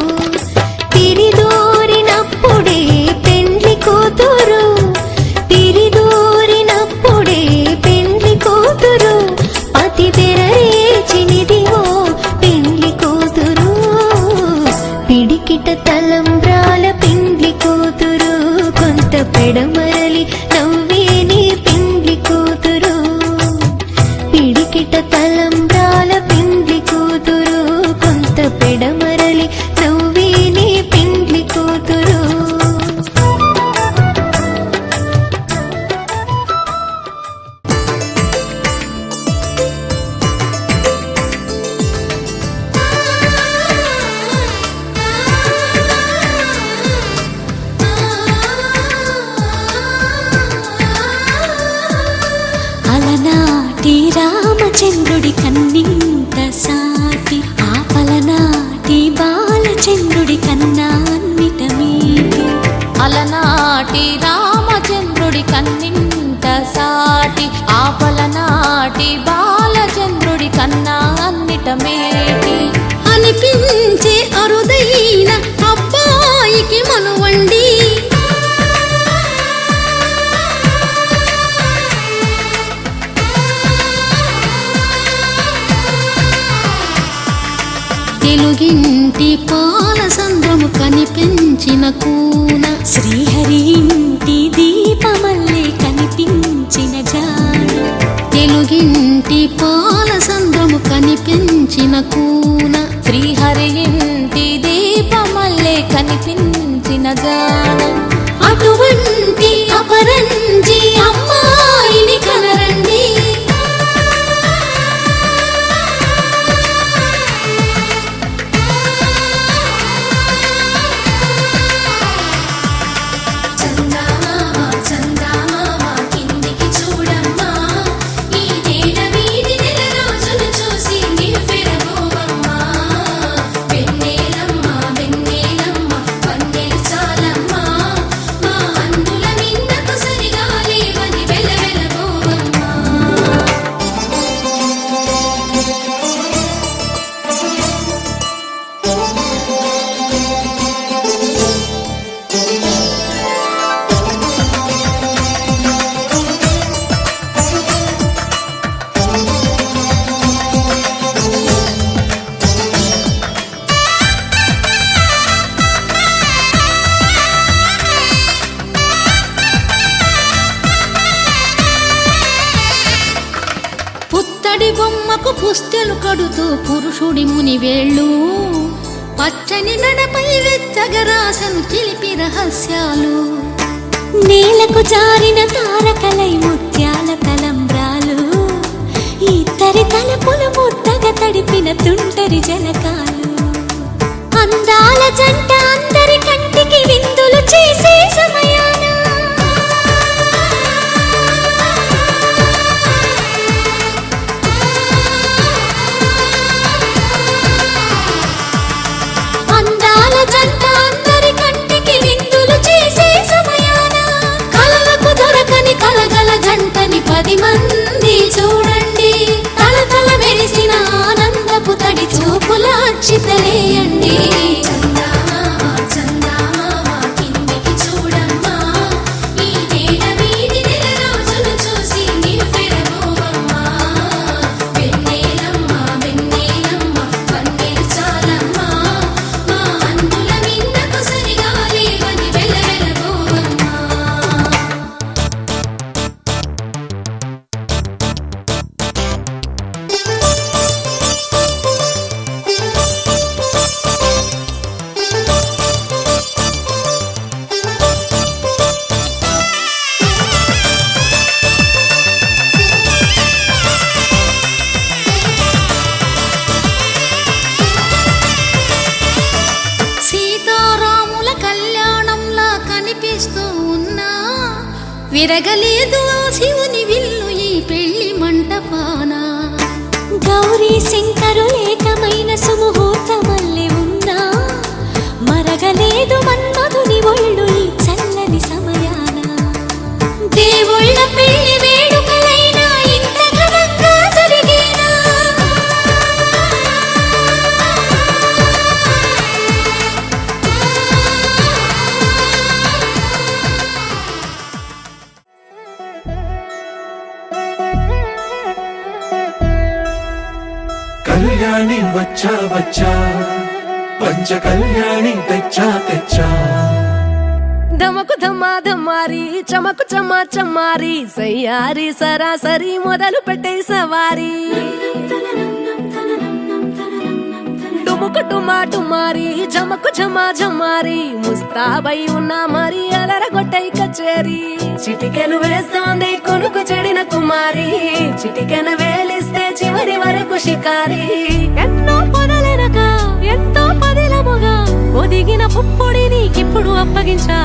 తిరిదోరినప్పుడే పెండ్లి కూతురు తిరిదోరినప్పుడే పెండ్లి కూతురు పతి పెరరేచినిదివో పెండ్లి కూతురు పిడికిట తలంబ్రాల పెండ్లి కూతురు కొంత పెడమరలి నవ్వేనే పెండ్లి కూతురు పిడికిట తలంబ్రాల పెండ్లి కూతురు కొంత పెడమరలి నవ్వేనే పెండ్లి కూతురు అలనాటి రామచంద్రుడి కన్నింత సాటి ఆపలనాటి బాలచంద్రుడి కన్నా అన్నిట మీటి అలనాటి రామచంద్రుడి కన్నింత సాటి ఆపలనాటి బాలచంద్రుడి కన్నా అన్నిట మేటి అనిపించే అరుదైన అబ్బాయికి మనువండి తెలుగింటి పాల సంద్రము కనిపించిన కూన శ్రీహరి ఇంటి దీపమల్లే కనిపించిన జాన తెలుగింటి పాల సంద్రము కనిపించిన కూన శ్రీహరి ఇంటి దీపమల్లే కనిపించిన గానం అటువంటి అపరంజి అమ్మాయిని కనరండి పుత్తడి బొమ్మకు పుస్తెలు కడుతూ పురుషుడి ముని వేళ్ళు పచ్చని నడపై వెచ్చగరాసను చిలిపి రహస్యాలు నేలకు జారిన తారకలై ముత్యాల తలంబ్రాలు ఇద్దరి తలపులు ముద్దగా తడిపిన తుంటరి జలకాలు అందాల జంట అందరి కంటికి విందులు చేసే సమయాన అందాల జంట అందరి కంటికి విందులు చేసే సమయాన కలలకు దొరకని కలగల జంటని 10 మంది చూడండి తలతల మెరిసిన ఆనందపు తడి చూపుల అక్షితలేయండి మెరగలేదు ఆ శివుని విల్లు ఈ పెళ్లి మంటపాన. గౌరీ శంకరు ఏకమైన సుముహూర్తమల్లె ఉన్నా మరగలేదు మన్మధుని ఒళ్ళు ఈ చల్లని సమయాన. దేవుళ్ళ పెళ్లి వేడుకలైనా ఇంత ఘనంగా జరిగేనా? కళ్యాణి వచ్చా వచ్చా పంచ కళ్యాణి తెచ్చా తెచ్చా. ధమకు ధమ్మా ధమ్మారి చమకు చమ్మా చమ్మారి సయ్యారి సరాసరి మొదలు పెట్టే సవారి. టుముకు టుమా టుమారి జమకు ఝమా ఝమారి ముస్తాబై ఉన్నా మరి అలరగొట్టై కచేరి. చిటికెను వేస్తోంది కొనుకు చెడిన కుమారి చిటికెను వేలిస్తే చివరి వరకు షికారి. ఎన్నో పొదలెనక ఎంతో పదిలముగా ఒదిగిన పుప్పొడి నీకిప్పుడు అప్పగించా.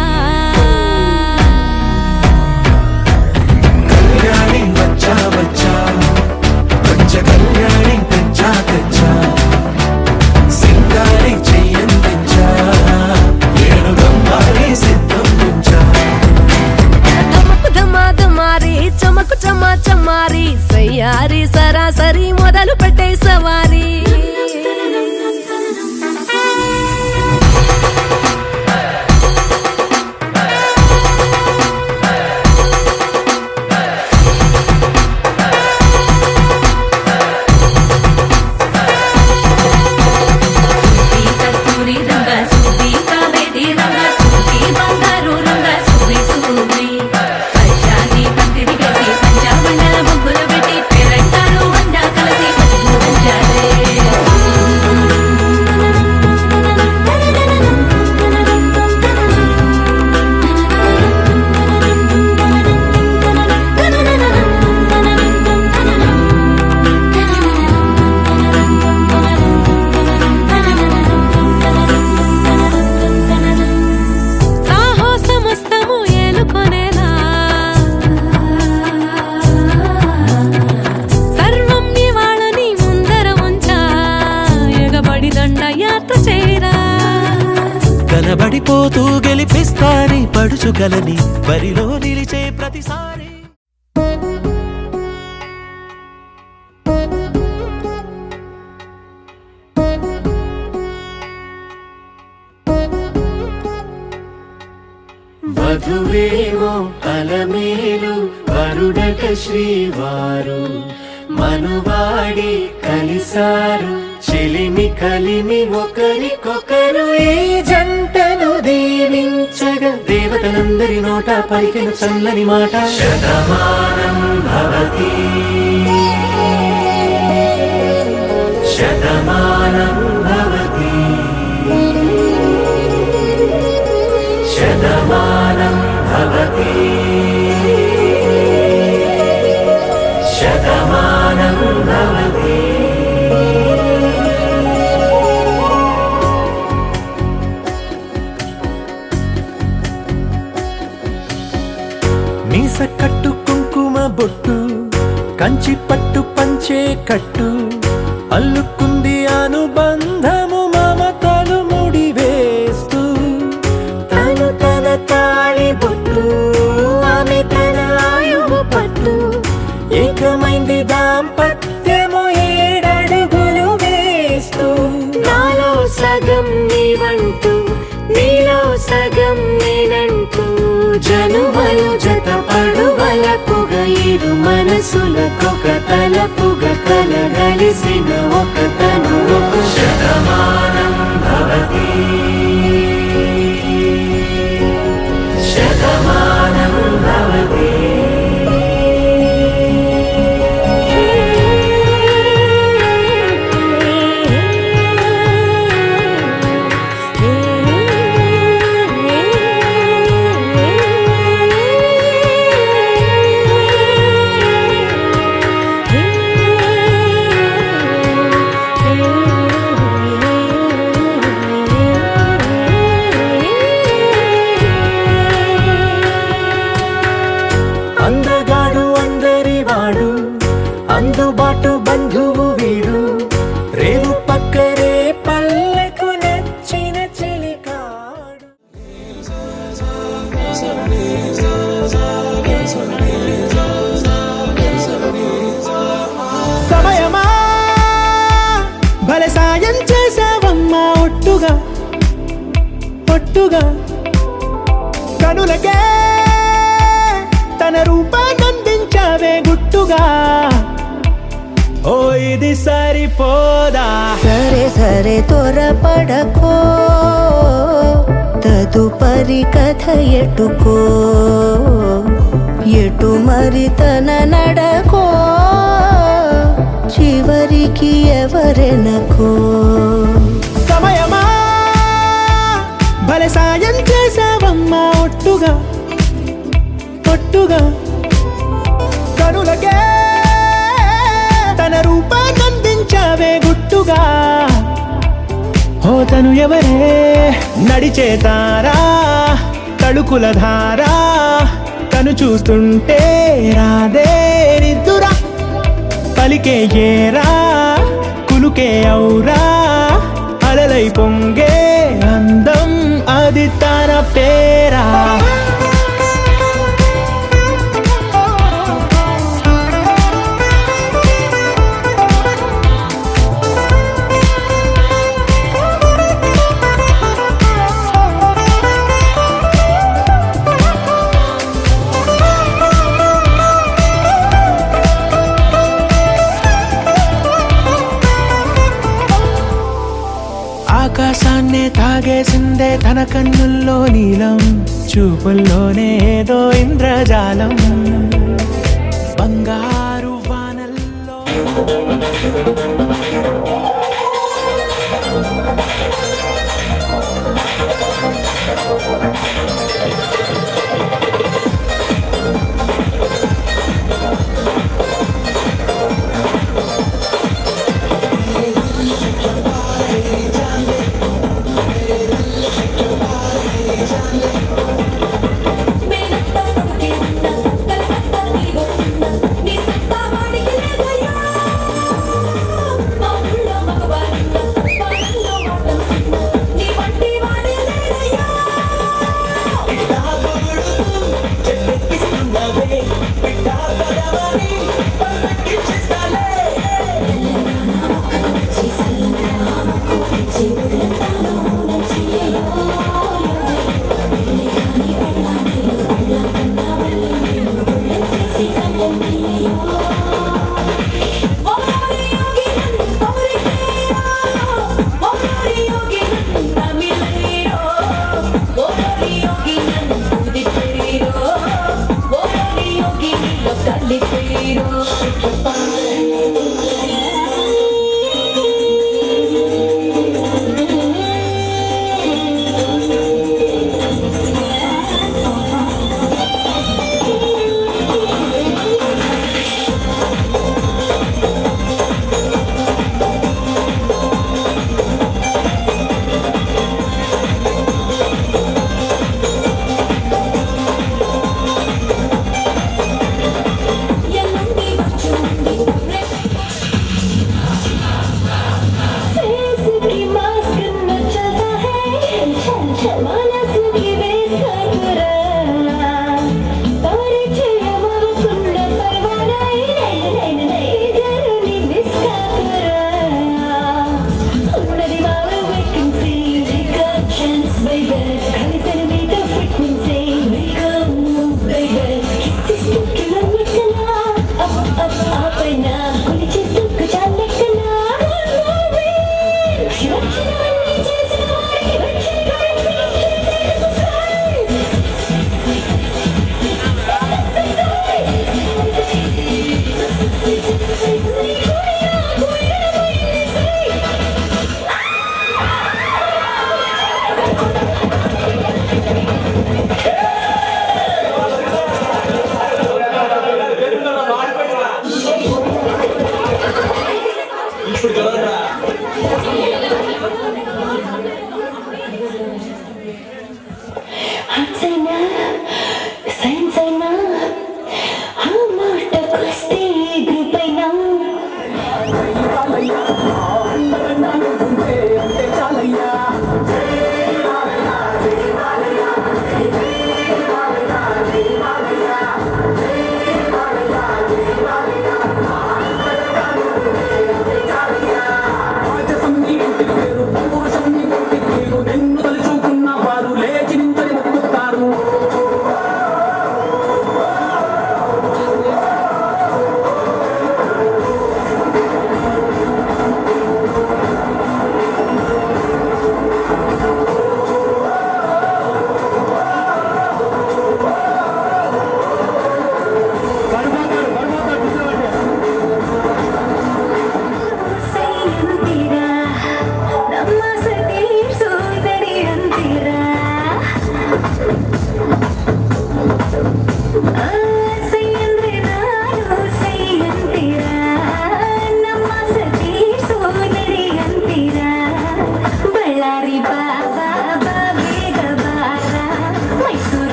కళ్యాణి వచ్చా వచ్చా పంచ కళ్యాణి తెచ్చా తెచ్చా. సింగారి చెయ్యందించా ఏనుగమ్మారి సిద్ధం ఉంచా. ధమకు ధమా ధమారి చమకు చమ్మా చమ్మారి సయ్యారి సరాసరి మొదలు పెట్టే సవారి. కనబడిపోతూ గెలిపిస్తాని పడుచుగలని బరిలో నిలిచే ప్రతిసారి. వధువేమో అలమేలు వరుడట శ్రీవారు మనువాడి కలిసారు చెలిమి కలిమి ఒకరికొకరు. ఈ జంటను దీవించగా దేవతలందరి నోట పలికిన చల్లని మాట శతమానం భవతి శతమానం భవతి శతమానం భవతి శతమానం భవతి. మీస కట్టు కుంకుమ బొట్టు కంచి పట్టు పంచే కట్టు అల్లుకుంది అనుబంధము మమతలు ముడివేస్తూ. తను తన తాళి బొట్టు ఆమె తన ఆయువు పట్టు ఏకమైంది దాంపత్యము 7 అడుగులు వేస్తూ. నాలో సగం నీవంటూ నీలో సగం నేనంటూ జనుమలు జత పడువలపుగ ఇరు మనసులకొక తలపుగ కలగలిసిన ఒక తను. శతమానం భవతి శతమానం భవతి. బాటు బంధువు వీడు రేవు పక్కరే పల్లెకు నచ్చిన చెలికాడు సమయమా భలే సాయం చేసావమ్మా ఒట్టుగా ఒట్టుగా కనులకే తన రూపాన్నందించావే గుట్టుగా ఓ ఇది సరిపోదా సరే సరే త్వరపడకో తదుపరి కథ ఎటుకో ఎటు మరి తన నడకో చివరికి ఎవరెనకో సమయమా భలే సాయం చేసావమ్మా ఒట్టుగా ఒట్టుగా కనులకే తన రూపాన్నందించావే గుట్టుగా ఓ తను ఎవరే నడిచే తారా తళుకుల ధారా తను చూస్తుంటే రాదే నిద్దురా పలికే ఏరా కులుకే ఔరా అలలై పొంగే అందం అది తన పేరా ఆకాశాన్నే తాగేసిందే తన కన్నుల్లో నీలం చూపుల్లోనే ఏదో ఇంద్రజాలం బంగారు వానల్లో मेरा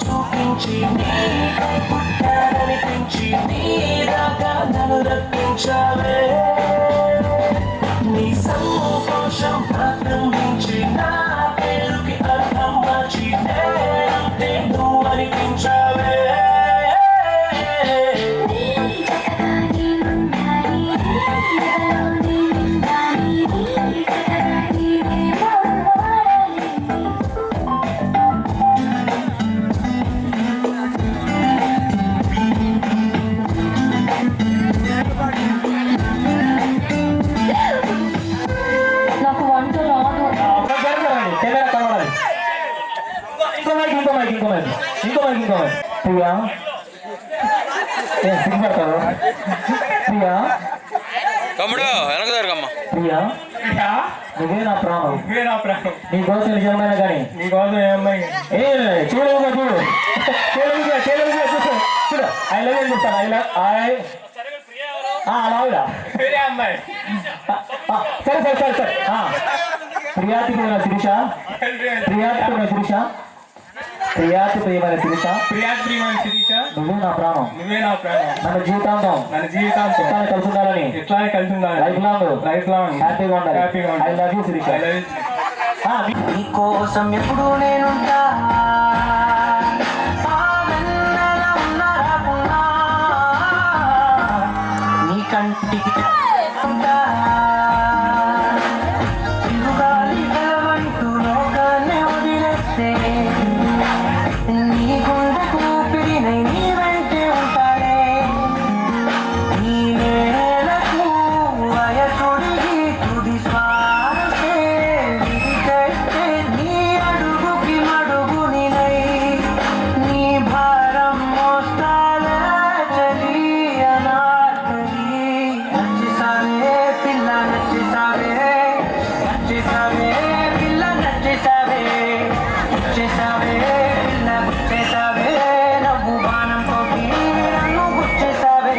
చూపించి నీ పుట్టారనిపించి నీ దాకా నన్ను ఇంకో మైక్ ప్రియా సిగ్గుపడతారు ప్రియా తమ్ముడు వెనకదారుకమ్మా ప్రియా నువ్వే నా ప్రాణం నీకోసం నిజమైన కానీ నీకోసం ఏమై చూడు ఐ లవ్ యూ చెప్తాను అలాగా సరే ప్రియాతి ప్రియమైన శిరీష నువ్వే నా ప్రాణం నన్ను జీవితాంతం కలిసి ఉండాలని లైఫ్ లాంగ్ హ్యాపీగా ఉండాలి ఐ లవ్ యూ శిరీష నీకోసం ఎప్పుడు నేనుంటా నీ కంటికి ఉంటా తిరుగాలి వెలవంటూ లోకాన్ని వదిలేస్తే నీ గుండె కూపిరినై నీ వెంటే ఉంటాడే నీ నేలకు వయసుడిగి తుది శ్వాసే విడిచేస్తే నీ అడుగుకి మడుగునినై నీ భారం మోస్తాలే చలి అనార్కలి నచ్చేసావే పిల్ల నచ్చేసావే పిల్ల నచ్చేసావే పిల్ల గుచ్చేసావే నవ్వు బాణం తోటి నన్ను గుచ్చేసావే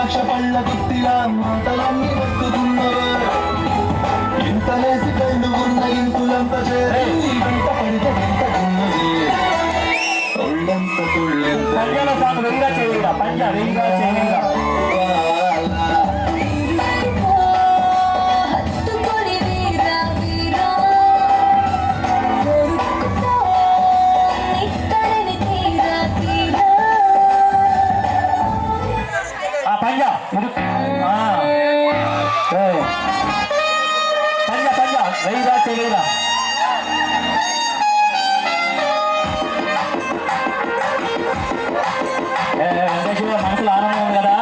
ద్రాక్ష పళ్ళ గుత్తిలా మాటలన్నీ వస్తున్నవే ఇంతలేసి కళ్ళు ఉన్న ఇంతులంత చేరి వెంట పడితే వెంట ఉన్నది ఒళ్ళంత తుళ్ళెంత మనసులో ఆనందం ఉంది కదా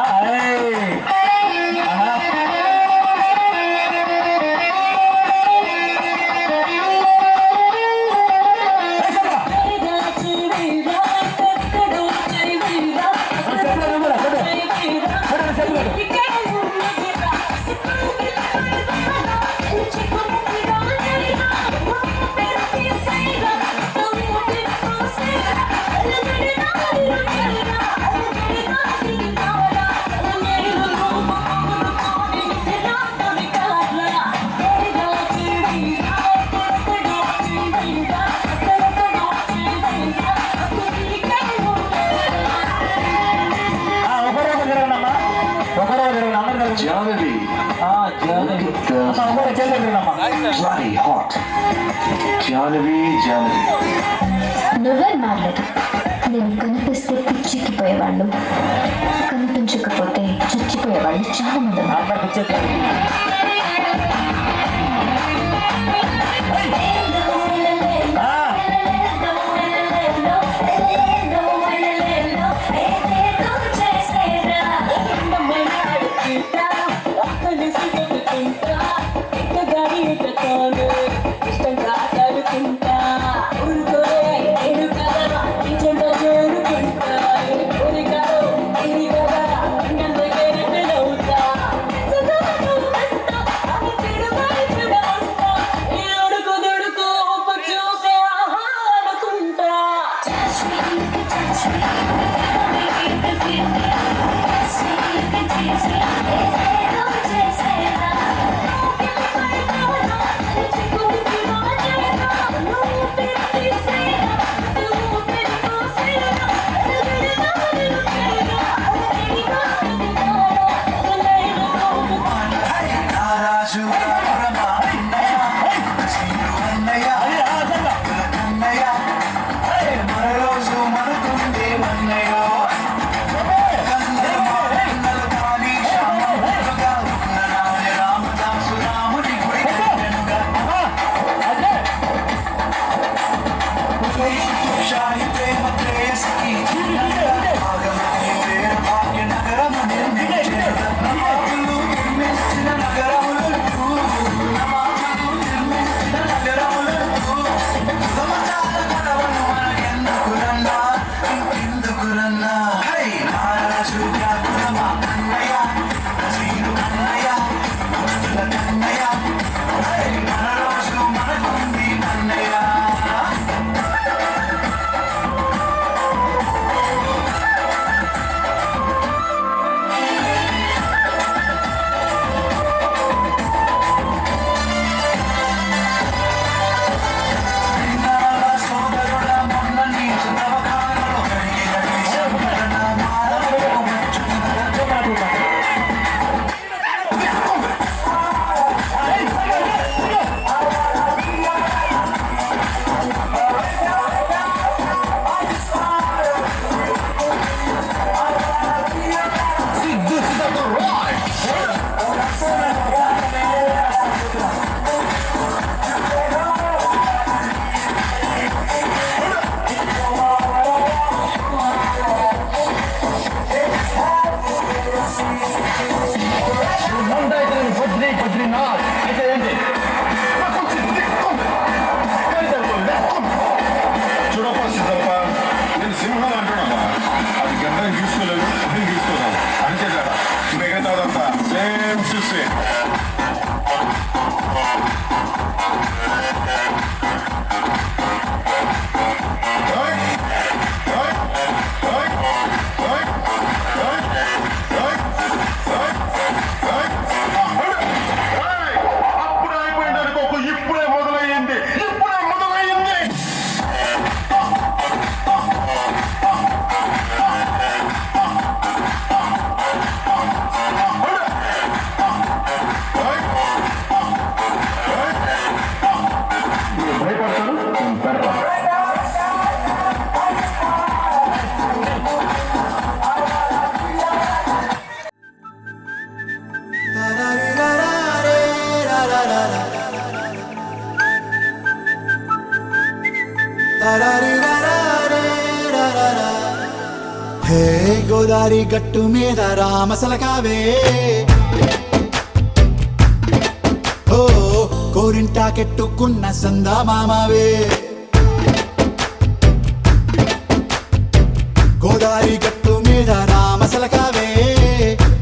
Janavi. Bloody hot. Janavi. నువ్వే మాట్లాడు నేను కనిపిస్తే పిచ్చిక్కిపోయేవాళ్ళు కనిపించకపోతే చచ్చిపోయేవాళ్ళు చాలా మంది హే గోదారి గట్టు మీద రామసలకావే, ఓ కోరింటాకెట్టుకున్న సందా మామావే. గోదారి గట్టు మీద రామసలకావే,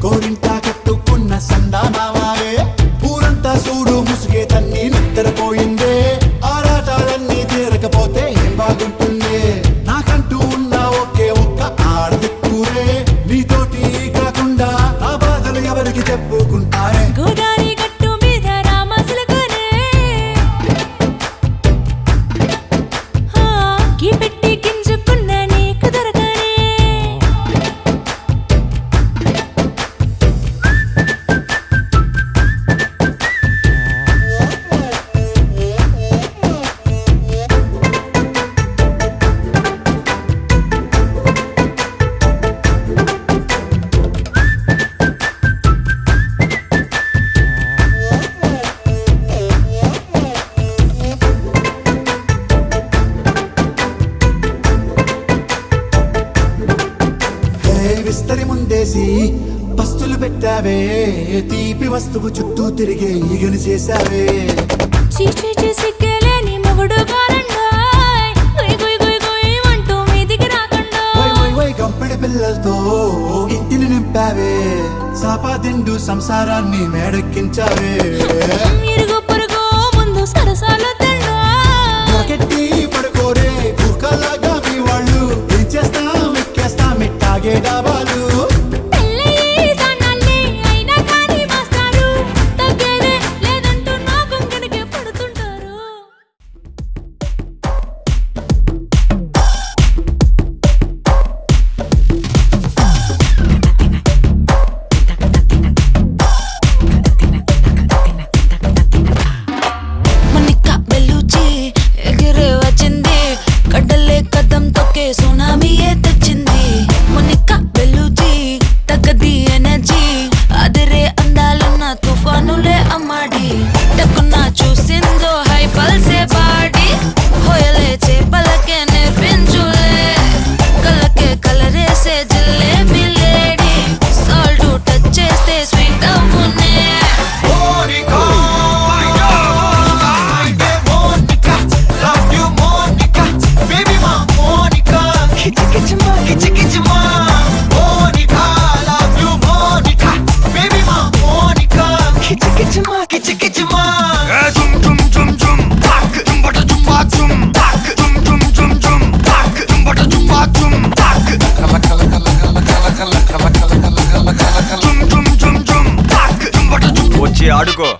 కోరింటాకెట్టుకున్న సందా మామావే. ఊరంతా చూడు ముసుగే తన్ని నిద్రపోయిందే, ఆరాటాలన్నీ తీరకపోతే ఏం బాగుంటుందే. నాకంటూ ఉన్న ఒకే ఒక్క ఆడదిక్కురే, నీతోటి కాకుండా ఆ బాధలు ఎవరికి చెప్పుకుంటారే. గోదారి గట్టు మీద రామసలకనే, గీ పెట్టి గింజుకున్న నీకు దొరకనే. విస్తరి ముందేసి పస్తులు పెట్టావే, తీపి వస్తువు చుట్టూ తిరిగే ఈగను చేశావే. చీచీ సిగ్గలేని మొగుడు కాలండాయ్, గుయ్ గుయ్ గుయ్ గుయ్ అంటూ మీదికి రాకుండా. వై గంపెడి పిల్లలతో ఇంటిని నింపావే, సాపాదిండు సంసారాన్ని మేడెక్కించావే. ఇరుగు పొరుగు ముందు సరసాలు తిండా, రాకెట్టి పడుకోరే కుక్కలాగా మీ వాళ్ళు, ఏం చేస్తాం ఎక్కేస్తాం మిట్టాగే డాబాలు. పెళ్ళయి సన్నాళ్ళే అయినా కానీ మాస్తారు, తగ్గేదే లేదంటూ నా కొంగనికే పడుతుంటారు. మనికా బెలూచి ఎగిరే వచ్చింది, కడ్డలే కదం తొక్కే సునామీయే తెచ్చింది. మనికా బెలూచి తగ్గది ఎనర్జీ, అదిరే అందాలున్న తుఫానులే అమ్మాడి. టక్కున చూసిందో హై పల్సే బాడి, హోయలే చేపలకే నేర్పించులే, కళ్ళకే కలరేసే జిలేబీ లేడీ. సాల్ట్ టచ్ చేస్తే స్వీట్ అవ్వునే. వచ్చి ఆడుకో.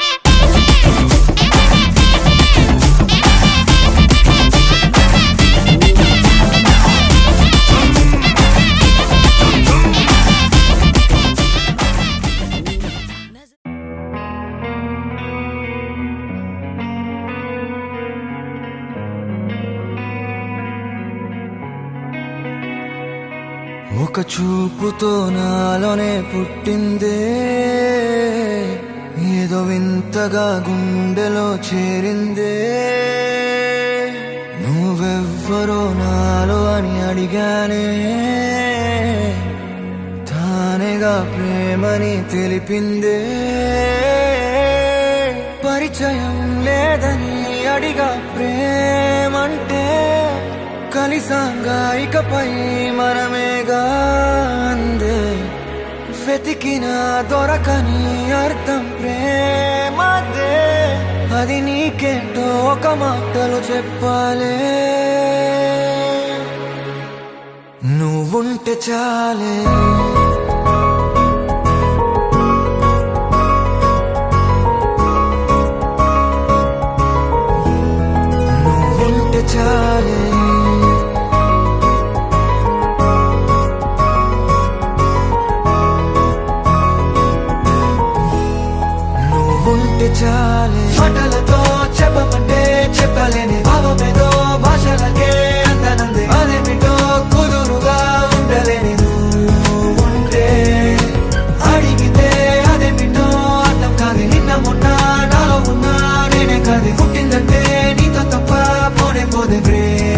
ఒక చూపుతో నాలోనే పుట్టిందే, ఏదో వింతగా గుండెలో చేరిందే. నువ్వెవ్వరో నాలో అని అడిగానే, తానేగా ప్రేమని తెలిపిందే. పరిచయం లేదని అడిగా ప్రేమంటే, కలిసాంగా ఇకపై మనమేగా అందే. వెతికినా దొరకని అర్థం ప్రేమదే, అది నీకేంటో ఒక మాటలు చెప్పాలే. నువ్వుంటే చాలే, నువ్వుంటే చాలే, నువ్వుంటే చాలే. మాటలతో చెప్పమంటే చెప్పలేని భావమేదో భాషలకే అందనంది, అదేమిటో కుదురుగా ఉండలేని నువ్వుంటే. అడిగితే అదేమిటో అర్థం కాదు, నిన్న మొన్న నాలో ఉన్నా నేనే కాదు. పుట్టిందంటే నీతో తప్ప పోనే పోదే ప్రేమ.